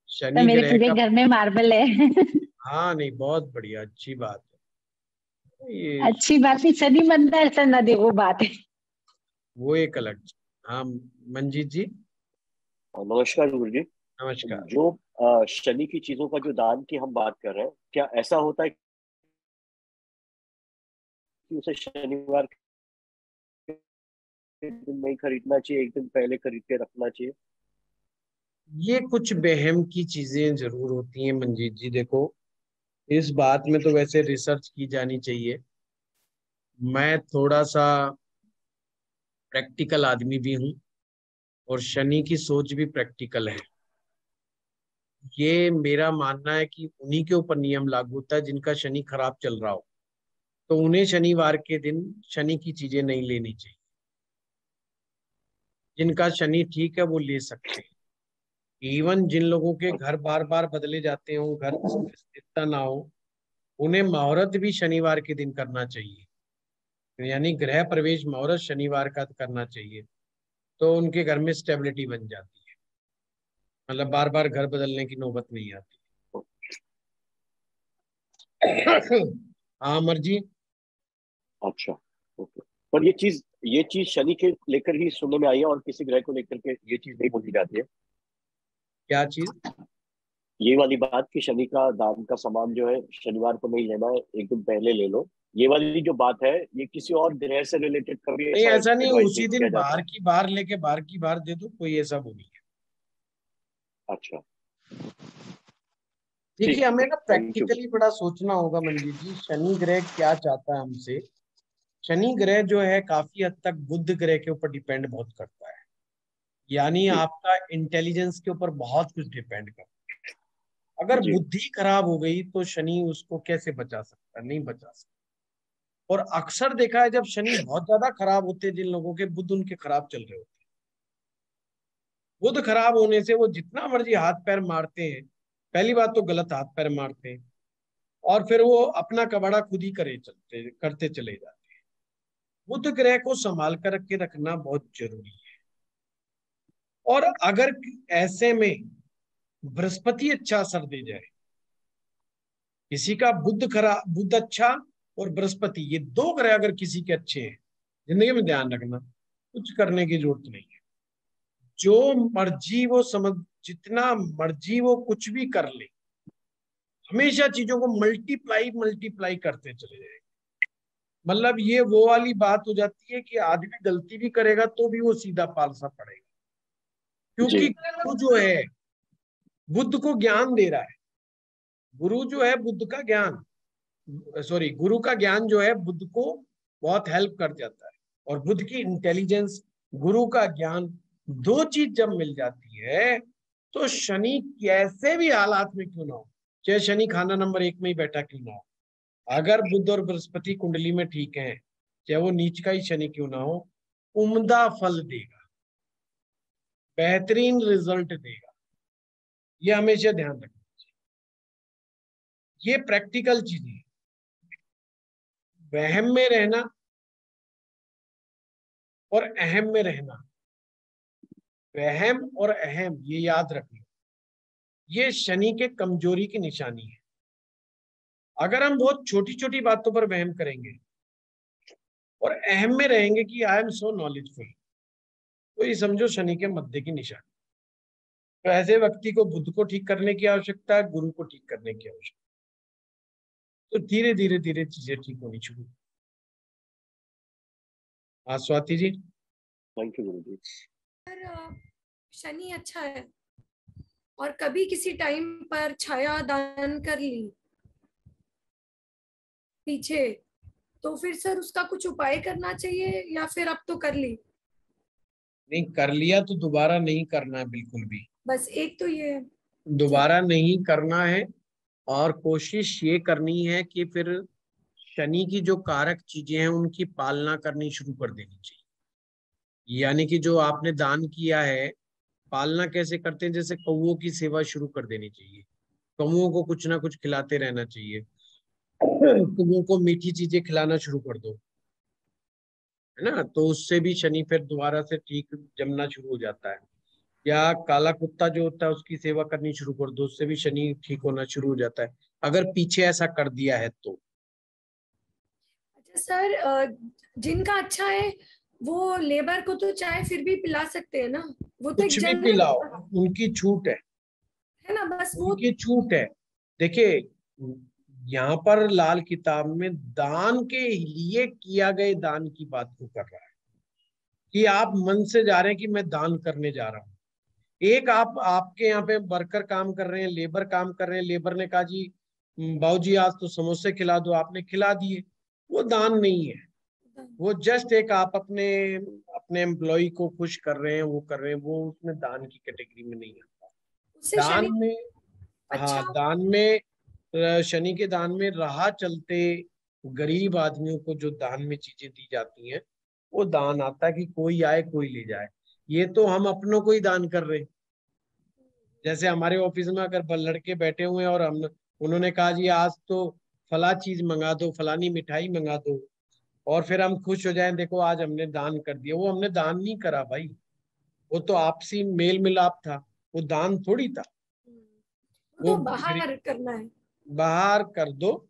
शनि
मेरे
ग्रह
पूरे
का,
घर में मार्बल है।
हाँ नहीं बहुत बढ़िया, अच्छी बात है ये,
अच्छी बात नहीं, शनि मंदा असर न दे, वो बात है।
वो एक अलग। हाँ मंजीत जी।
नमस्कार गुरु जी।
नमस्कार।
जो शनि की चीजों का जो दान की हम बात कर रहे हैं, क्या ऐसा होता है कि उसे शनिवार के दिन नहीं खरीदना चाहिए, एक दिन पहले खरीद के रखना चाहिए?
ये कुछ वहम की चीजें जरूर होती हैं मंजीत जी। देखो, इस बात में तो वैसे रिसर्च की जानी चाहिए। मैं थोड़ा सा प्रैक्टिकल आदमी भी हूँ, और शनि की सोच भी प्रैक्टिकल है। ये मेरा मानना है कि उन्हीं के ऊपर नियम लागू होता है जिनका शनि खराब चल रहा हो, तो उन्हें शनिवार के दिन शनि की चीजें नहीं लेनी चाहिए। जिनका शनि ठीक है वो ले सकते हैं। इवन जिन लोगों के घर बार बार बदले जाते हो, घर स्थिरता ना हो, उन्हें मुहूर्त भी शनिवार के दिन करना चाहिए। यानी गृह प्रवेश मुहूर्त शनिवार का करना चाहिए, तो उनके घर में स्टेबिलिटी बन जाती है, मतलब बार बार घर बदलने की नौबत नहीं आती। हाँ मर्जी।
अच्छा, ओके। पर ये चीज शनि के लेकर ही सुनने में आई है, और किसी ग्रह को लेकर के ये चीज नहीं बोली जाती है।
क्या चीज?
ये वाली बात कि शनि का दान का सामान जो है शनिवार को नहीं लेना है, एक दिन पहले ले लो, ये वाली जो बात है, ये किसी और ग्रह से रिलेटेड कभी
नहीं,
ऐसा
ऐसा नहीं,
एडवाइस
उसी
नहीं
दिन
किया
बाहर
जाता?
की बाहर लेके बाहर की बाहर दे दो, कोई ऐसा वो नहीं है।
अच्छा,
देखिए, हमें ना
थैंक यू।
प्रैक्टिकली बड़ा सोचना होगा मंजीत जी, शनि ग्रह क्या चाहता है हमसे। शनि ग्रह जो है काफी हद तक बुध ग्रह के ऊपर डिपेंड बहुत करता है, यानी आपका इंटेलिजेंस के ऊपर बहुत कुछ डिपेंड करता है। अगर बुद्धि खराब हो गई तो शनि उसको कैसे बचा सकता है? नहीं बचा सकता। और अक्सर देखा है जब शनि बहुत ज्यादा खराब होते हैं, जिन लोगों के बुध उनके खराब चल रहे होते हैं, बुध खराब होने से वो जितना मर्जी हाथ पैर मारते हैं, पहली बात तो गलत हाथ पैर मारते हैं, और फिर वो अपना कबाड़ा खुद ही करते चले जाते हैं। बुध ग्रह को संभाल कर के रखना बहुत जरूरी है। और अगर ऐसे में बृहस्पति अच्छा असर दे जाए, किसी का बुध अच्छा और बृहस्पति, ये 2 ग्रह अगर किसी के अच्छे हैं, जिंदगी में ध्यान रखना कुछ करने की जरूरत नहीं है। जो मर्जी वो समझ, जितना मर्जी वो कुछ भी कर ले, हमेशा चीजों को मल्टीप्लाई करते चले जाएंगे। मतलब ये वो वाली बात हो जाती है कि आदमी गलती भी करेगा तो भी वो सीधा पालसा पड़ेगा, क्योंकि गुरु जो है बुद्ध को ज्ञान दे रहा है। गुरु जो है बुद्ध का ज्ञान, सॉरी, गुरु का ज्ञान जो है बुध को बहुत हेल्प कर जाता है, और बुध की इंटेलिजेंस, गुरु का ज्ञान, दो चीज जब मिल जाती है तो शनि कैसे भी हालात में क्यों ना हो, चाहे शनि खाना नंबर 1 में ही बैठा क्यों ना हो, अगर बुध और बृहस्पति कुंडली में ठीक है, चाहे वो नीच का ही शनि क्यों ना हो, उम्दा फल देगा, बेहतरीन रिजल्ट देगा। ये हमेशा ध्यान रखना चाहिए, ये प्रैक्टिकल चीजें हैं। वहम में रहना और अहम में रहना, वहम और अहम, ये याद रखना, ये शनि के कमजोरी की निशानी है। अगर हम बहुत छोटी छोटी बातों पर वहम करेंगे और अहम में रहेंगे कि आई एम सो नॉलेजफुल, तो ये समझो शनि के मध्य की निशानी। तो ऐसे व्यक्ति को बुध को ठीक करने की आवश्यकता है, गुरु को ठीक करने की आवश्यकता है। तो धीरे धीरे धीरे चीजें ठीक होनी शुरू। हाँ स्वाति जी।
थैंक यू गुरु जी।
शनि अच्छा है और कभी किसी टाइम पर छाया दान कर ली पीछे, तो फिर सर उसका कुछ उपाय करना चाहिए या फिर अब तो कर ली?
नहीं, कर लिया तो दोबारा नहीं करना है बिल्कुल भी,
बस एक तो ये है,
दोबारा नहीं करना है। और कोशिश ये करनी है कि फिर शनि की जो कारक चीजें हैं उनकी पालना करनी शुरू कर देनी चाहिए। यानी कि जो आपने दान किया है, पालना कैसे करते हैं, जैसे कौओं की सेवा शुरू कर देनी चाहिए, कौओं को कुछ ना कुछ खिलाते रहना चाहिए, कौओं को मीठी चीजें खिलाना शुरू कर दो, है ना, तो उससे भी शनि फिर दोबारा से ठीक जमना शुरू हो जाता है। या काला कुत्ता जो होता है उसकी सेवा करनी शुरू कर दो, उससे भी शनि ठीक होना शुरू हो जाता है, अगर पीछे ऐसा कर दिया है तो।
अच्छा सर, जिनका अच्छा है वो लेबर को तो चाय फिर भी पिला सकते हैं ना, वो तो एक
कुछ भी
जनरल
पिलाओ, उनकी छूट
है ना, बस वो
उनकी छूट है। देखिए यहाँ पर लाल किताब में दान के लिए किया गए दान की बात को कर रहा है, कि आप मन से जा रहे हैं कि मैं दान करने जा रहा हूँ। एक आपके यहाँ पे वर्कर काम कर रहे हैं, लेबर काम कर रहे हैं, लेबर ने कहा जी बाबूजी आज तो समोसे खिला दो, आपने खिला दिए, वो दान नहीं है, वो जस्ट एक आप अपने अपने एम्प्लॉय को खुश कर रहे हैं, वो कर रहे हैं, वो उसमें दान की कैटेगरी में नहीं आता। दान में हाँ, दान में शनि के दान में राह चलते गरीब आदमियों को जो दान में चीजें दी जाती हैं, वो दान आता है कि कोई आए कोई ले जाए। ये तो हम अपनों को ही दान कर रहे हैं। जैसे हमारे ऑफिस में अगर लड़के बैठे हुए हैं और हम उन्होंने कहा जी आज तो फला चीज मंगा दो, फलानी मिठाई मंगा दो, और फिर हम खुश हो जाएं, देखो आज हमने दान कर दिया, वो हमने दान नहीं करा भाई, वो तो आपसी मेल मिलाप था, वो दान थोड़ी था।
तो बाहर करना है,
बाहर कर दो,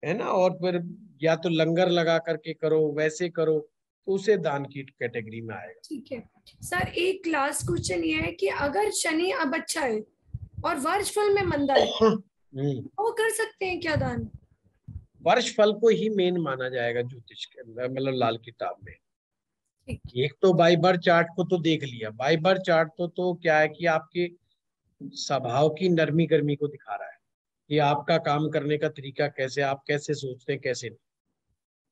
है ना, और फिर या तो लंगर लगा करके करो, वैसे करो, तो उसे दान की कैटेगरी में आएगा।
ठीक है सर। एक लास्ट क्वेश्चन ये है कि अगर शनि अब अच्छा है और वर्ष फल में मंदा है वो कर सकते हैं क्या दान?
वर्ष फल को ही मेन माना जाएगा ज्योतिष के अंदर, मतलब लाल किताब में। एक तो बाई बर्थ चार्ट को तो देख लिया, बाई बर्थ चार्ट तो क्या है कि आपके स्वभाव की नरमी गर्मी को दिखा रहा है कि आपका काम करने का तरीका कैसे, आप कैसे सोचते हैं कैसे नहीं।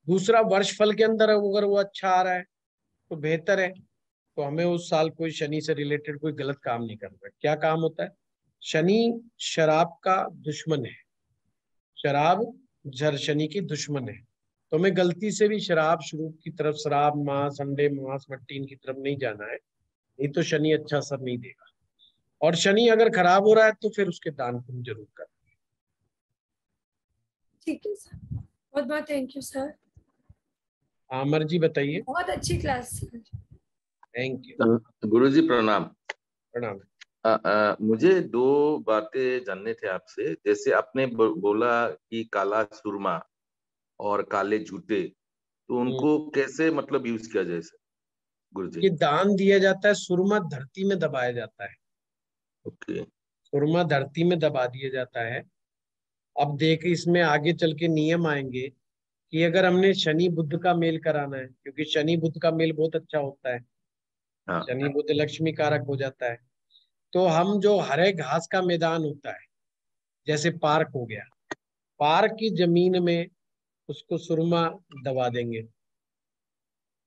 दूसरा वर्ष फल के अंदर अगर वो अच्छा आ रहा है तो बेहतर है, तो हमें उस साल कोई शनि से रिलेटेड कोई गलत काम नहीं करना। क्या काम होता है, शनि शराब का दुश्मन है, शराब शनि की दुश्मन है, तो हमें गलती से भी शराब शुरू की तरफ, शराब मांस अंडे मांस मट्टी इनकी तरफ नहीं जाना है, नहीं तो शनि अच्छा असर नहीं देगा। और शनि अगर खराब हो रहा है तो फिर उसके दान पुण्य जरूर करना।
ठीक है सर, बहुत बहुत थैंक यू सर।
आमर जी बताइए।
बहुत अच्छी क्लास।
Thank you.
गुरुजी प्रणाम।
प्रणाम।
मुझे दो बातें जानने थे आपसे। जैसे आपने बोला कि काला सुरमा और काले जूते, तो उनको कैसे मतलब यूज किया जाए सर गुरुजी?
ये दान दिया जाता है, सुरमा धरती में दबाया जाता है।
ओके।
सुरमा धरती में दबा दिया जाता है। अब देख इसमें आगे चल के नियम आएंगे कि अगर हमने शनि बुध का मेल कराना है, क्योंकि शनि बुध का मेल बहुत अच्छा होता है, शनि बुध लक्ष्मी कारक हो जाता है, तो हम जो हरे घास का मैदान होता है, जैसे पार्क हो गया, पार की जमीन में उसको सुरमा दबा देंगे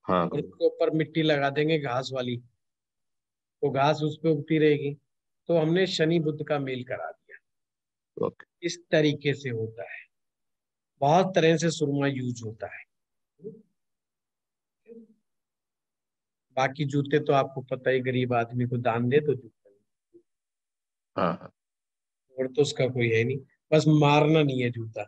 हाँ
और उसके ऊपर मिट्टी लगा देंगे घास वाली, तो घास उस पे उगती रहेगी। तो हमने शनि बुध का मेल करा दिया।
ओके।
इस तरीके से होता है, बहुत तरह से सुरमा यूज होता है। बाकी जूते तो आपको पता ही, गरीब आदमी को दान दे तो जूता,
हाँ हाँ
और तो उसका कोई है नहीं, बस मारना नहीं है जूता।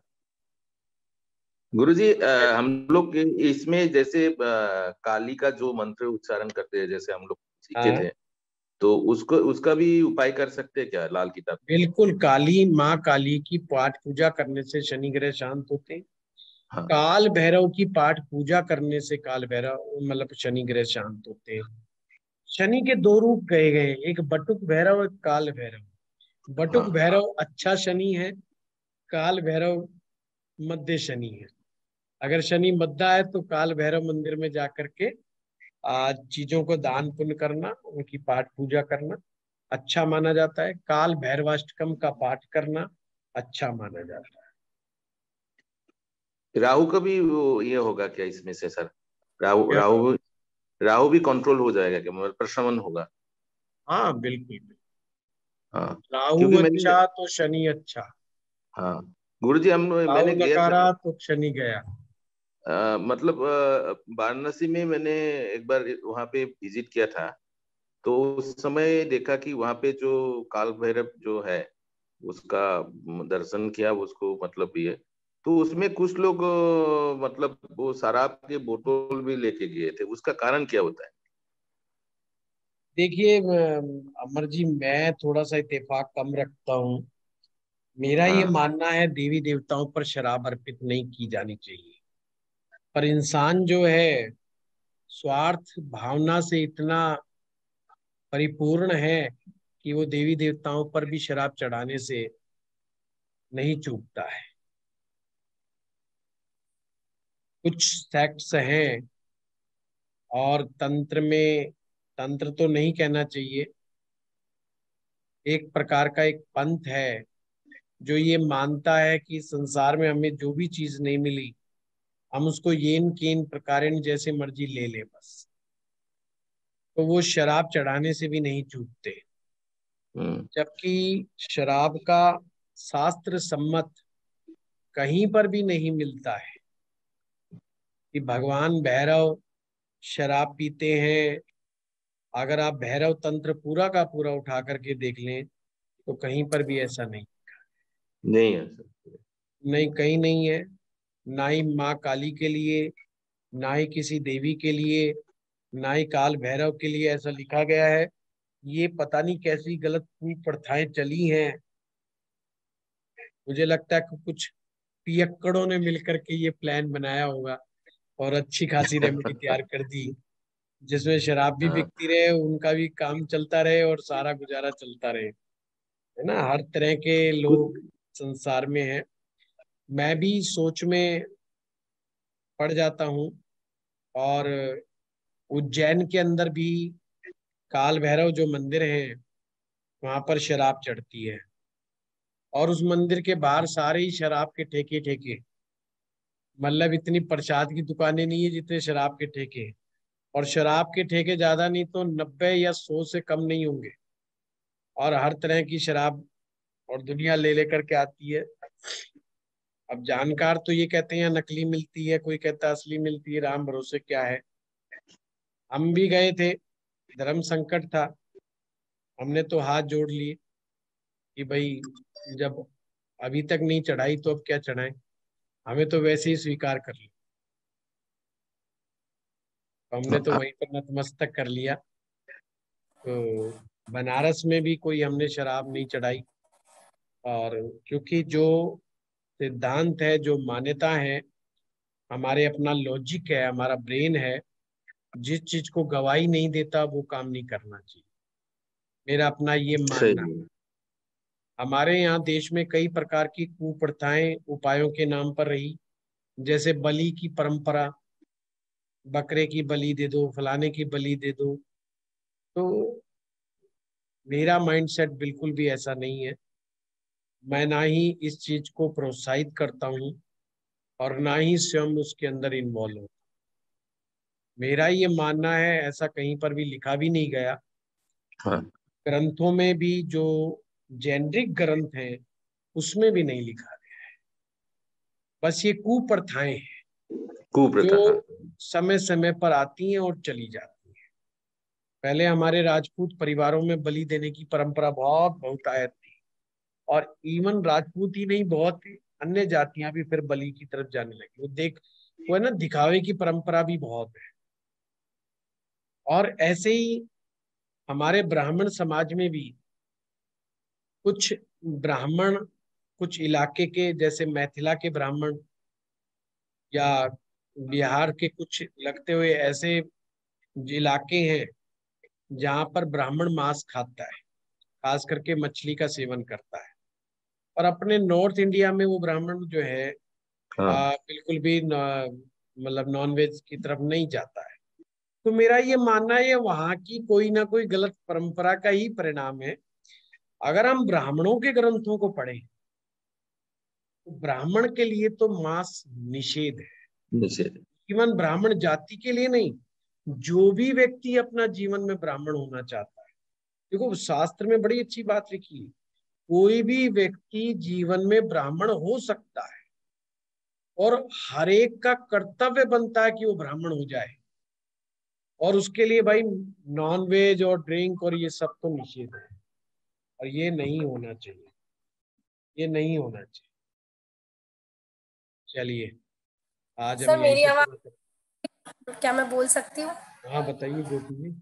गुरुजी, हम लोग इसमें जैसे काली का जो मंत्र उच्चारण करते हैं, जैसे हम लोग सीखे
हाँ
थे, तो उसको उसका भी उपाय कर सकते हैं क्या लाल किताब?
बिल्कुल, काली माँ काली की पाठ पूजा करने से शनि ग्रह शांत होते हैं।
हाँ
काल भैरव की पाठ पूजा करने से काल भैरव मतलब शनि ग्रह शांत होते हैं। शनि के दो रूप कहे गए, एक बटुक भैरव, एक काल भैरव। बटुक
हाँ
भैरव अच्छा शनि है, काल भैरव मध्य शनि है। अगर शनि मद्दा है तो काल भैरव मंदिर में जाकर के चीजों को दान पुण्य करना, उनकी पाठ पूजा करना अच्छा माना जाता है। काल भैरवाष्टकम का पाठ करना अच्छा माना जाता है।
राहु का भी ये होगा क्या इसमें से सर? राहु
क्या?
राहु राहु भी कंट्रोल हो जाएगा क्या, मतलब प्रशमन होगा?
हाँ बिल्कुल।
हाँ
राहु
क्योंकि मैंने,
अच्छा तो शनि अच्छा,
हाँ गुरुजी,
राहु
मैंने गया था,
नकारा तो शनि गया।
मतलब वाराणसी में मैंने एक बार वहां पे विजिट किया था। तो उस समय देखा कि वहां पे जो काल भैरव जो है उसका दर्शन किया, उसको मतलब ये, तो उसमें कुछ लोग मतलब वो शराब के बोतल भी लेके गए थे, उसका कारण क्या होता है?
देखिए अमर जी, मैं थोड़ा सा इत्तेफाक कम रखता हूँ। मेरा ये
हाँ
मानना है देवी देवताओं पर शराब अर्पित नहीं की जानी चाहिए। पर इंसान जो है स्वार्थ भावना से इतना परिपूर्ण है कि वो देवी देवताओं पर भी शराब चढ़ाने से नहीं चूकता है। कुछ सेक्ट्स हैं और तंत्र में, तंत्र तो नहीं कहना चाहिए, एक प्रकार का एक पंथ है जो ये मानता है कि संसार में हमें जो भी चीज नहीं मिली, हम उसको येन केन प्रकारेण जैसे मर्जी ले ले बस। तो वो शराब चढ़ाने से भी नहीं चूकते।
हम्म,
जबकि शराब का शास्त्र सम्मत कहीं पर भी नहीं मिलता है कि भगवान भैरव शराब पीते हैं। अगर आप भैरव तंत्र पूरा का पूरा उठा करके देख लें तो कहीं पर भी ऐसा नहीं,
नहीं है सर।
नहीं कहीं नहीं है। ना ही माँ काली के लिए, ना ही किसी देवी के लिए, ना ही काल भैरव के लिए ऐसा लिखा गया है। ये पता नहीं कैसी गलत प्रथाएं चली हैं। मुझे लगता है कि कुछ पियक्कड़ों ने मिलकर के ये प्लान बनाया होगा और अच्छी खासी रेमेडी तैयार कर दी, जिसमें शराब भी
हाँ
बिकती रहे, उनका भी काम चलता रहे और सारा गुजारा चलता रहे। है ना, हर तरह के
कुछ,
लोग संसार में हैं। मैं भी सोच में पड़ जाता हूँ। और उज्जैन के अंदर भी काल भैरव जो मंदिर है वहां पर शराब चढ़ती है, और उस मंदिर के बाहर सारे ही शराब के ठेके ठेके, मतलब इतनी प्रसाद की दुकानें नहीं है जितने शराब के ठेके हैं। और शराब के ठेके ज्यादा नहीं तो 90 या 100 से कम नहीं होंगे, और हर तरह की शराब और दुनिया ले लेकर के आती है। अब जानकार तो ये कहते हैं नकली मिलती है, कोई कहता है असली मिलती है, राम भरोसे क्या है। हम भी गए थे, धर्म संकट था, हमने तो हाथ जोड़ लिए कि भाई जब अभी तक नहीं चढ़ाई तो अब क्या चढ़ाएं, हमें तो वैसे ही स्वीकार कर लिया। तो हमने तो वहीं पर नतमस्तक कर लिया। तो बनारस में भी कोई हमने शराब नहीं चढ़ाई। और क्योंकि जो सिद्धांत है, जो मान्यता है, हमारे अपना लॉजिक है, हमारा ब्रेन है, जिस चीज को गवाही नहीं देता वो काम नहीं करना चाहिए, मेरा अपना ये मानना।
सही है।
हमारे यहाँ देश में कई प्रकार की कुप्रथाएं उपायों के नाम पर रही, जैसे बलि की परंपरा, बकरे की बलि दे दो, फलाने की बलि दे दो। तो मेरा माइंडसेट बिल्कुल भी ऐसा नहीं है। मैं ना ही इस चीज को प्रोत्साहित करता हूँ और ना ही स्वयं उसके अंदर इन्वॉल्व हूँ। मेरा ये मानना है, ऐसा कहीं पर भी लिखा भी नहीं गया,
हाँ।
ग्रंथों में भी जो जेनरिक ग्रंथ हैं उसमें भी नहीं लिखा गया है। बस ये कुप्रथाएं हैं
कुप्रथा।
जो समय समय पर आती हैं और चली जाती हैं। पहले हमारे राजपूत परिवारों में बलि देने की परंपरा बहुत बहुतायत थी, और इवन राजपूत ही नहीं, बहुत अन्य जातियां भी फिर बलि की तरफ जाने लगी। वो है ना, दिखावे की परंपरा भी बहुत है। और ऐसे ही हमारे ब्राह्मण समाज में भी कुछ ब्राह्मण, कुछ इलाके के, जैसे मैथिला के ब्राह्मण या बिहार के कुछ लगते हुए ऐसे इलाके हैं जहां पर ब्राह्मण मांस खाता है, खास करके मछली का सेवन करता है। और अपने नॉर्थ इंडिया में वो ब्राह्मण जो है
हाँ।
बिल्कुल भी मतलब नॉन वेज की तरफ नहीं जाता है। तो मेरा ये मानना है वहां की कोई ना कोई गलत परंपरा का ही परिणाम है। अगर हम ब्राह्मणों के ग्रंथों को पढ़ें तो ब्राह्मण के लिए तो मांस निषेध है।
निषेध।
इवन ब्राह्मण जाति के लिए नहीं, जो भी व्यक्ति अपना जीवन में ब्राह्मण होना चाहता है, देखो शास्त्र में बड़ी अच्छी बात लिखी है, कोई भी व्यक्ति जीवन में ब्राह्मण हो सकता है और हर एक का कर्तव्य बनता है कि वो ब्राह्मण हो जाए। और उसके लिए भाई नॉन वेज और ड्रिंक और ये सब तो निषेध है, और ये नहीं होना चाहिए, ये नहीं होना चाहिए। चलिए आज हम
सर
यहीं
मेरी
पे
आवाज, क्या मैं बोल सकती हूँ?
हाँ बताइए ज्योति जी।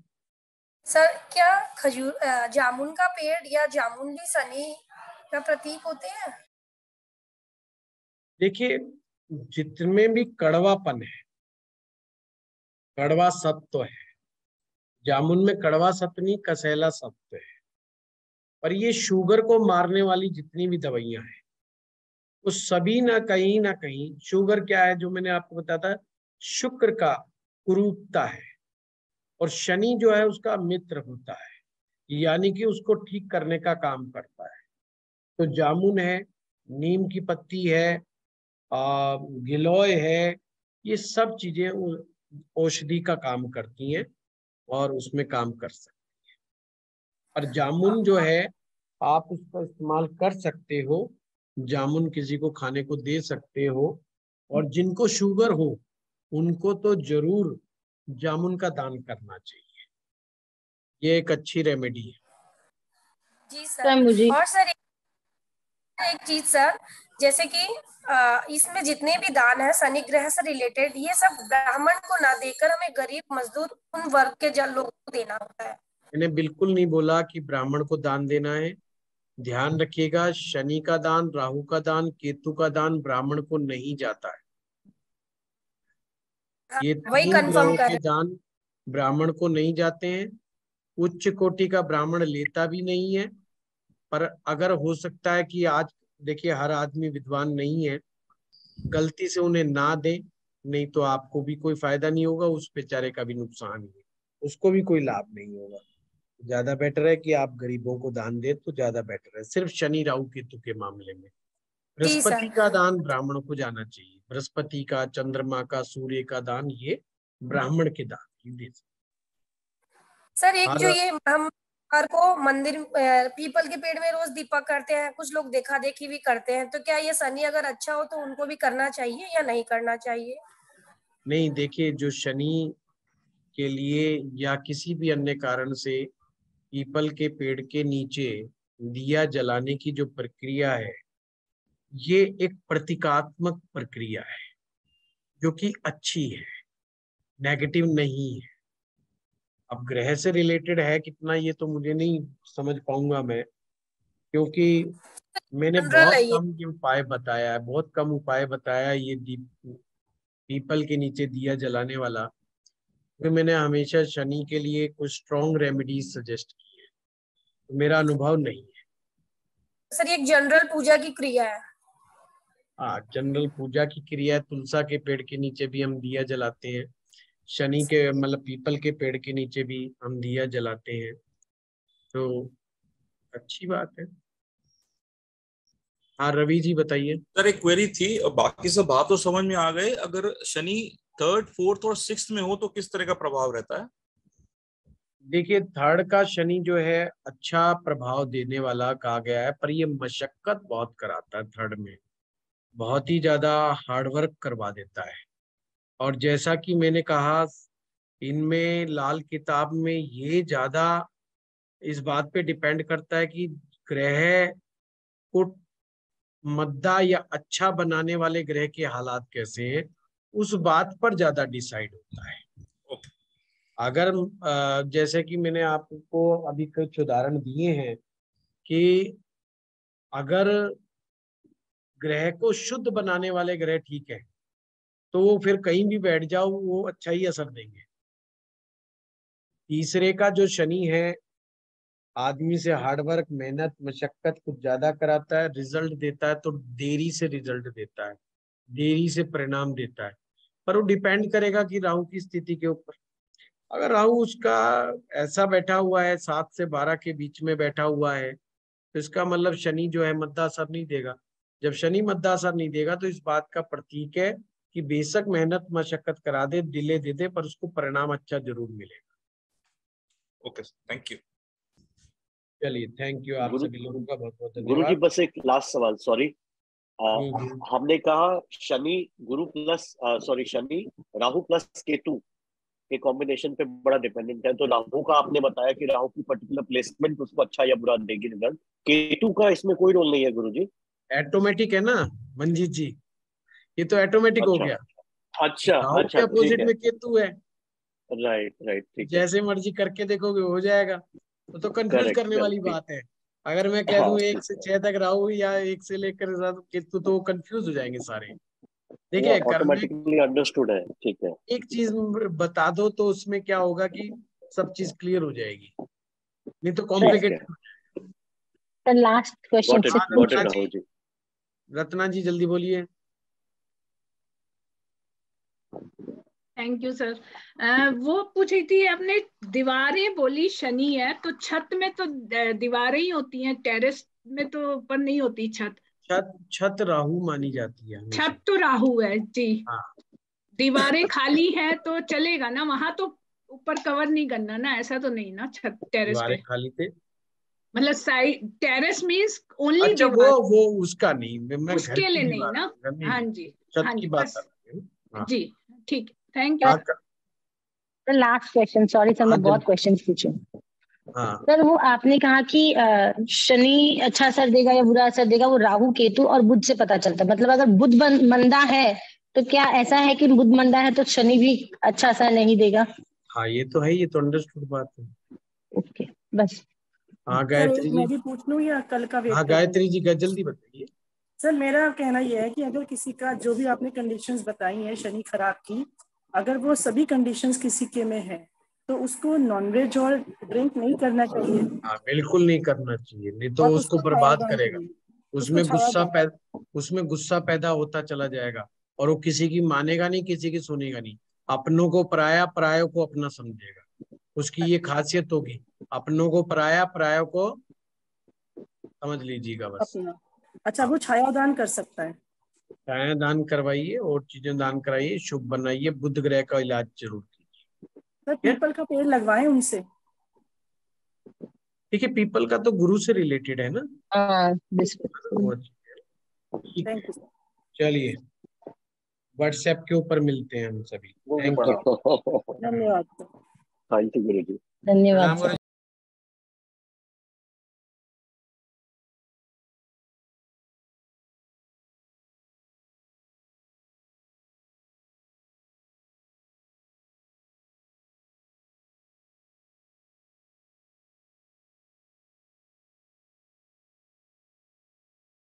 सर क्या जामुन का पेड़ या जामुन भी शनि का प्रतीक होते हैं?
देखिए, जितने भी कड़वापन है, कड़वा सत्व है, जामुन में कड़वा सत्व नहीं, कसैला सत्व है। पर ये शुगर को मारने वाली जितनी भी दवाइयां हैं वो सभी ना कहीं, शुगर क्या है जो मैंने आपको बताया था, शुक्र का कुरूपता है, और शनि जो है उसका मित्र होता है, यानी कि उसको ठीक करने का काम करता है। तो जामुन है, नीम की पत्ती है, गिलोय है, ये सब चीजें औषधि का काम करती हैं और उसमें काम कर सकती हैं। और जामुन जो है आप उसका इस्तेमाल कर सकते हो, जामुन किसी को खाने को दे सकते हो, और जिनको शुगर हो उनको तो जरूर जामुन का दान करना चाहिए। ये एक अच्छी रेमेडी है।
जी
सर
सर।
मुझे
और सर एक चीज सर, जैसे कि इसमें जितने भी दान है शनि ग्रह से रिलेटेड, ये सब ब्राह्मण को ना देकर हमें गरीब मजदूर उन वर्ग के लोगों को देना होता है।
मैंने बिल्कुल नहीं बोला कि ब्राह्मण को दान देना है। ध्यान रखिएगा, शनि का दान, राहु का दान, केतु का दान ब्राह्मण को नहीं जाता है। ये
वही
3
कंफर्म
ग्रहों
कर
के दान ब्राह्मण को नहीं जाते हैं। उच्च कोटि का ब्राह्मण लेता भी नहीं है। पर अगर हो सकता है कि आज देखिए हर आदमी विद्वान नहीं है, गलती से उन्हें ना दे, नहीं तो आपको भी कोई फायदा नहीं होगा, उस बेचारे का भी नुकसान ही है, उसको भी कोई लाभ नहीं होगा। ज्यादा बेटर है कि आप गरीबों को दान दे तो ज्यादा बेटर है, सिर्फ शनि राहु केतु के मामले में।
जी सर।
बृहस्पति का दान ब्राह्मणों को जाना चाहिए, बृहस्पति का, चंद्रमा का, सूर्य का दान ये ब्राह्मण के दान ही दे सकते।
सर एक जो
हर
ये हम हर को मंदिर पीपल के पेड़ में रोज दीपक करते हैं, कुछ लोग देखा देखी भी करते हैं, तो क्या ये शनि अगर अच्छा हो तो उनको भी करना चाहिए या नहीं करना चाहिए?
नहीं, देखिए जो शनि के लिए या किसी भी अन्य कारण से पीपल के पेड़ के नीचे दिया जलाने की जो प्रक्रिया है, ये एक प्रतीकात्मक प्रक्रिया है जो कि अच्छी है, नेगेटिव नहीं है। अब ग्रह से रिलेटेड है कितना ये तो मुझे नहीं समझ पाऊंगा मैं, क्योंकि मैंने
जनरल
बहुत
है ये।
कम ये उपाय बताया है, बहुत कम उपाय बताया है ये पीपल के नीचे दिया जलाने वाला, क्योंकि मैंने हमेशा शनि के लिए कुछ स्ट्रॉन्ग रेमेडीज सजेस्ट की है, तो मेरा अनुभव नहीं है।
सर ये एक जनरल पूजा की क्रिया है।
हाँ, जनरल पूजा की क्रिया है। तुलसा के पेड़ के नीचे भी हम दिया जलाते हैं, शनि के मतलब पीपल के पेड़ के नीचे भी हम दिया जलाते हैं, तो अच्छी बात है। हाँ रवि जी बताइए।
सर एक क्वेरी थी, बाकी सब बात तो समझ में आ गए, अगर शनि 3rd, 4th और 6th में हो तो किस तरह का प्रभाव रहता है?
देखिए 3rd का शनि जो है अच्छा प्रभाव देने वाला कहा गया है, पर ये मशक्कत बहुत कराता है 3rd में, बहुत ही ज्यादा हार्डवर्क करवा देता है। और जैसा कि मैंने कहा इनमें लाल किताब में ये ज्यादा इस बात पे डिपेंड करता है कि ग्रह को मद्दा या अच्छा बनाने वाले ग्रह के हालात कैसे हैं, उस बात पर ज्यादा डिसाइड होता है। अगर जैसे कि मैंने आपको अभी कुछ उदाहरण दिए हैं कि अगर ग्रह को शुद्ध बनाने वाले ग्रह ठीक है तो वो फिर कहीं भी बैठ जाओ वो अच्छा ही असर देंगे। तीसरे का जो शनि है आदमी से हार्डवर्क, मेहनत, मशक्कत कुछ ज्यादा कराता है, रिजल्ट देता है तो देरी से रिजल्ट देता है, देरी से परिणाम देता है। पर वो डिपेंड करेगा कि राहु की स्थिति के ऊपर। अगर राहु उसका ऐसा बैठा हुआ है 7 से 12 के बीच में बैठा हुआ है तो इसका मतलब शनि जो है मद्दा असर नहीं देगा। जब शनि मद्दा असर नहीं देगा तो इस बात का प्रतीक है कि बेशक मेहनत मशक्कत करा दे, डिले दे दे, पर उसको परिणाम अच्छा जरूर मिलेगा।
Okay thank you.
चलिए थैंक यू, आप सभी लोगों का बहुत बहुत
गुरु जी
धन्यवाद।
बस एक लास्ट सवाल, सॉरी, हमने कहा शनि गुरु प्लस शनि राहु प्लस केतु के कॉम्बिनेशन पे बड़ा डिपेंडेंट है, तो राहु का आपने बताया कि राहु की पर्टिकुलर प्लेसमेंट उसको अच्छा या बुरा देगी रिजल्ट, केतु का इसमें कोई रोल नहीं है गुरुजी?
ऑटोमेटिक है ना मंजीत जी, ये तो ऑटोमेटिक हो गया। राहु के अपोजिट में केतु है,
राइट ठीक है,
जैसे मर्जी करके देखोगे हो जाएगा। तो कंफ्यूज करने वाली बात है। अगर मैं कह दूं 1 से 6 तक राहु या 1 से लेकर केतु तो कंफ्यूज हो जाएंगे सारे। देखिए
ऑटोमेटिकली अंडरस्टूड है, ठीक है।
एक चीज बता दो तो उसमें क्या होगा कि सब चीज क्लियर हो जाएगी, नहीं तो कॉम्प्लिकेटेड।
लास्ट क्वेश्चन
रत्ना जी जल्दी बोलिए।
Thank you sir. वो पूछी थी आपने, दीवारें बोली शनि है तो छत में तो दीवारें ही होती हैं, टेरेस में तो ऊपर नहीं होती छत।
छत राहु मानी जाती है,
छत तो राहु है जी।
हाँ।
दीवारें खाली है तो चलेगा ना, वहां तो ऊपर कवर नहीं करना ना, ऐसा तो नहीं ना छत टेरेस पे?
दीवारें खाली थे
मतलब साइड टेरेस मीन्स ओनली
अच्छा वो उसका नहीं, मैं
उसके लिए नहीं ना। हाँ जी
छत की बात कर रही हूँ
जी, ठीक, thank you.
Last question, sorry sir मैं बहुत क्वेश्चन पूछूं। सर वो आपने कहा कि शनि अच्छा असर देगा या बुरा असर देगा वो राहु केतु और बुध से पता चलता है, मतलब अगर बुध मंदा है तो क्या ऐसा है कि बुध मंदा है तो शनि भी अच्छा असर नहीं देगा?
हाँ ये तो है, ये तो अंडरस्टूड बात है।
ओके बस।
हाँ गायत्री जी,
मैं भी पूछ लूं या कल का वेट?
हाँ गायत्री जी का जल्दी बताइए।
सर मेरा कहना यह है कि अगर किसी का जो भी आपने कंडीशंस बताई हैं शनि खराब की, अगर वो सभी कंडीशंस किसी के में है तो उसको नॉनवेज और ड्रिंक नहीं करना चाहिए।
हाँ बिल्कुल नहीं करना चाहिए, नहीं तो उसको बर्बाद करेगा। उसमें गुस्सा पैदा होता चला जाएगा और वो किसी की मानेगा नहीं, किसी की सुनेगा नहीं। अपनों को पराया, परायों को अपना समझेगा। उसकी ये खासियत होगी, अपनों को पराया, परायों को समझ लीजिएगा बस।
अच्छा वो छाया दान कर सकता है?
छाया दान करवाइए और चीजें दान कराइए, शुभ बनाइए, बुध ग्रह का इलाज जरूर कीजिए।
सर पीपल का पेड़ लगवाएं उनसे?
देखिए पीपल का तो गुरु से रिलेटेड है ना। चलिए व्हाट्सएप के ऊपर मिलते हैं हम सभी। थैंक यू,
धन्यवाद।
थैंक यू गुरु जी।
धन्यवाद।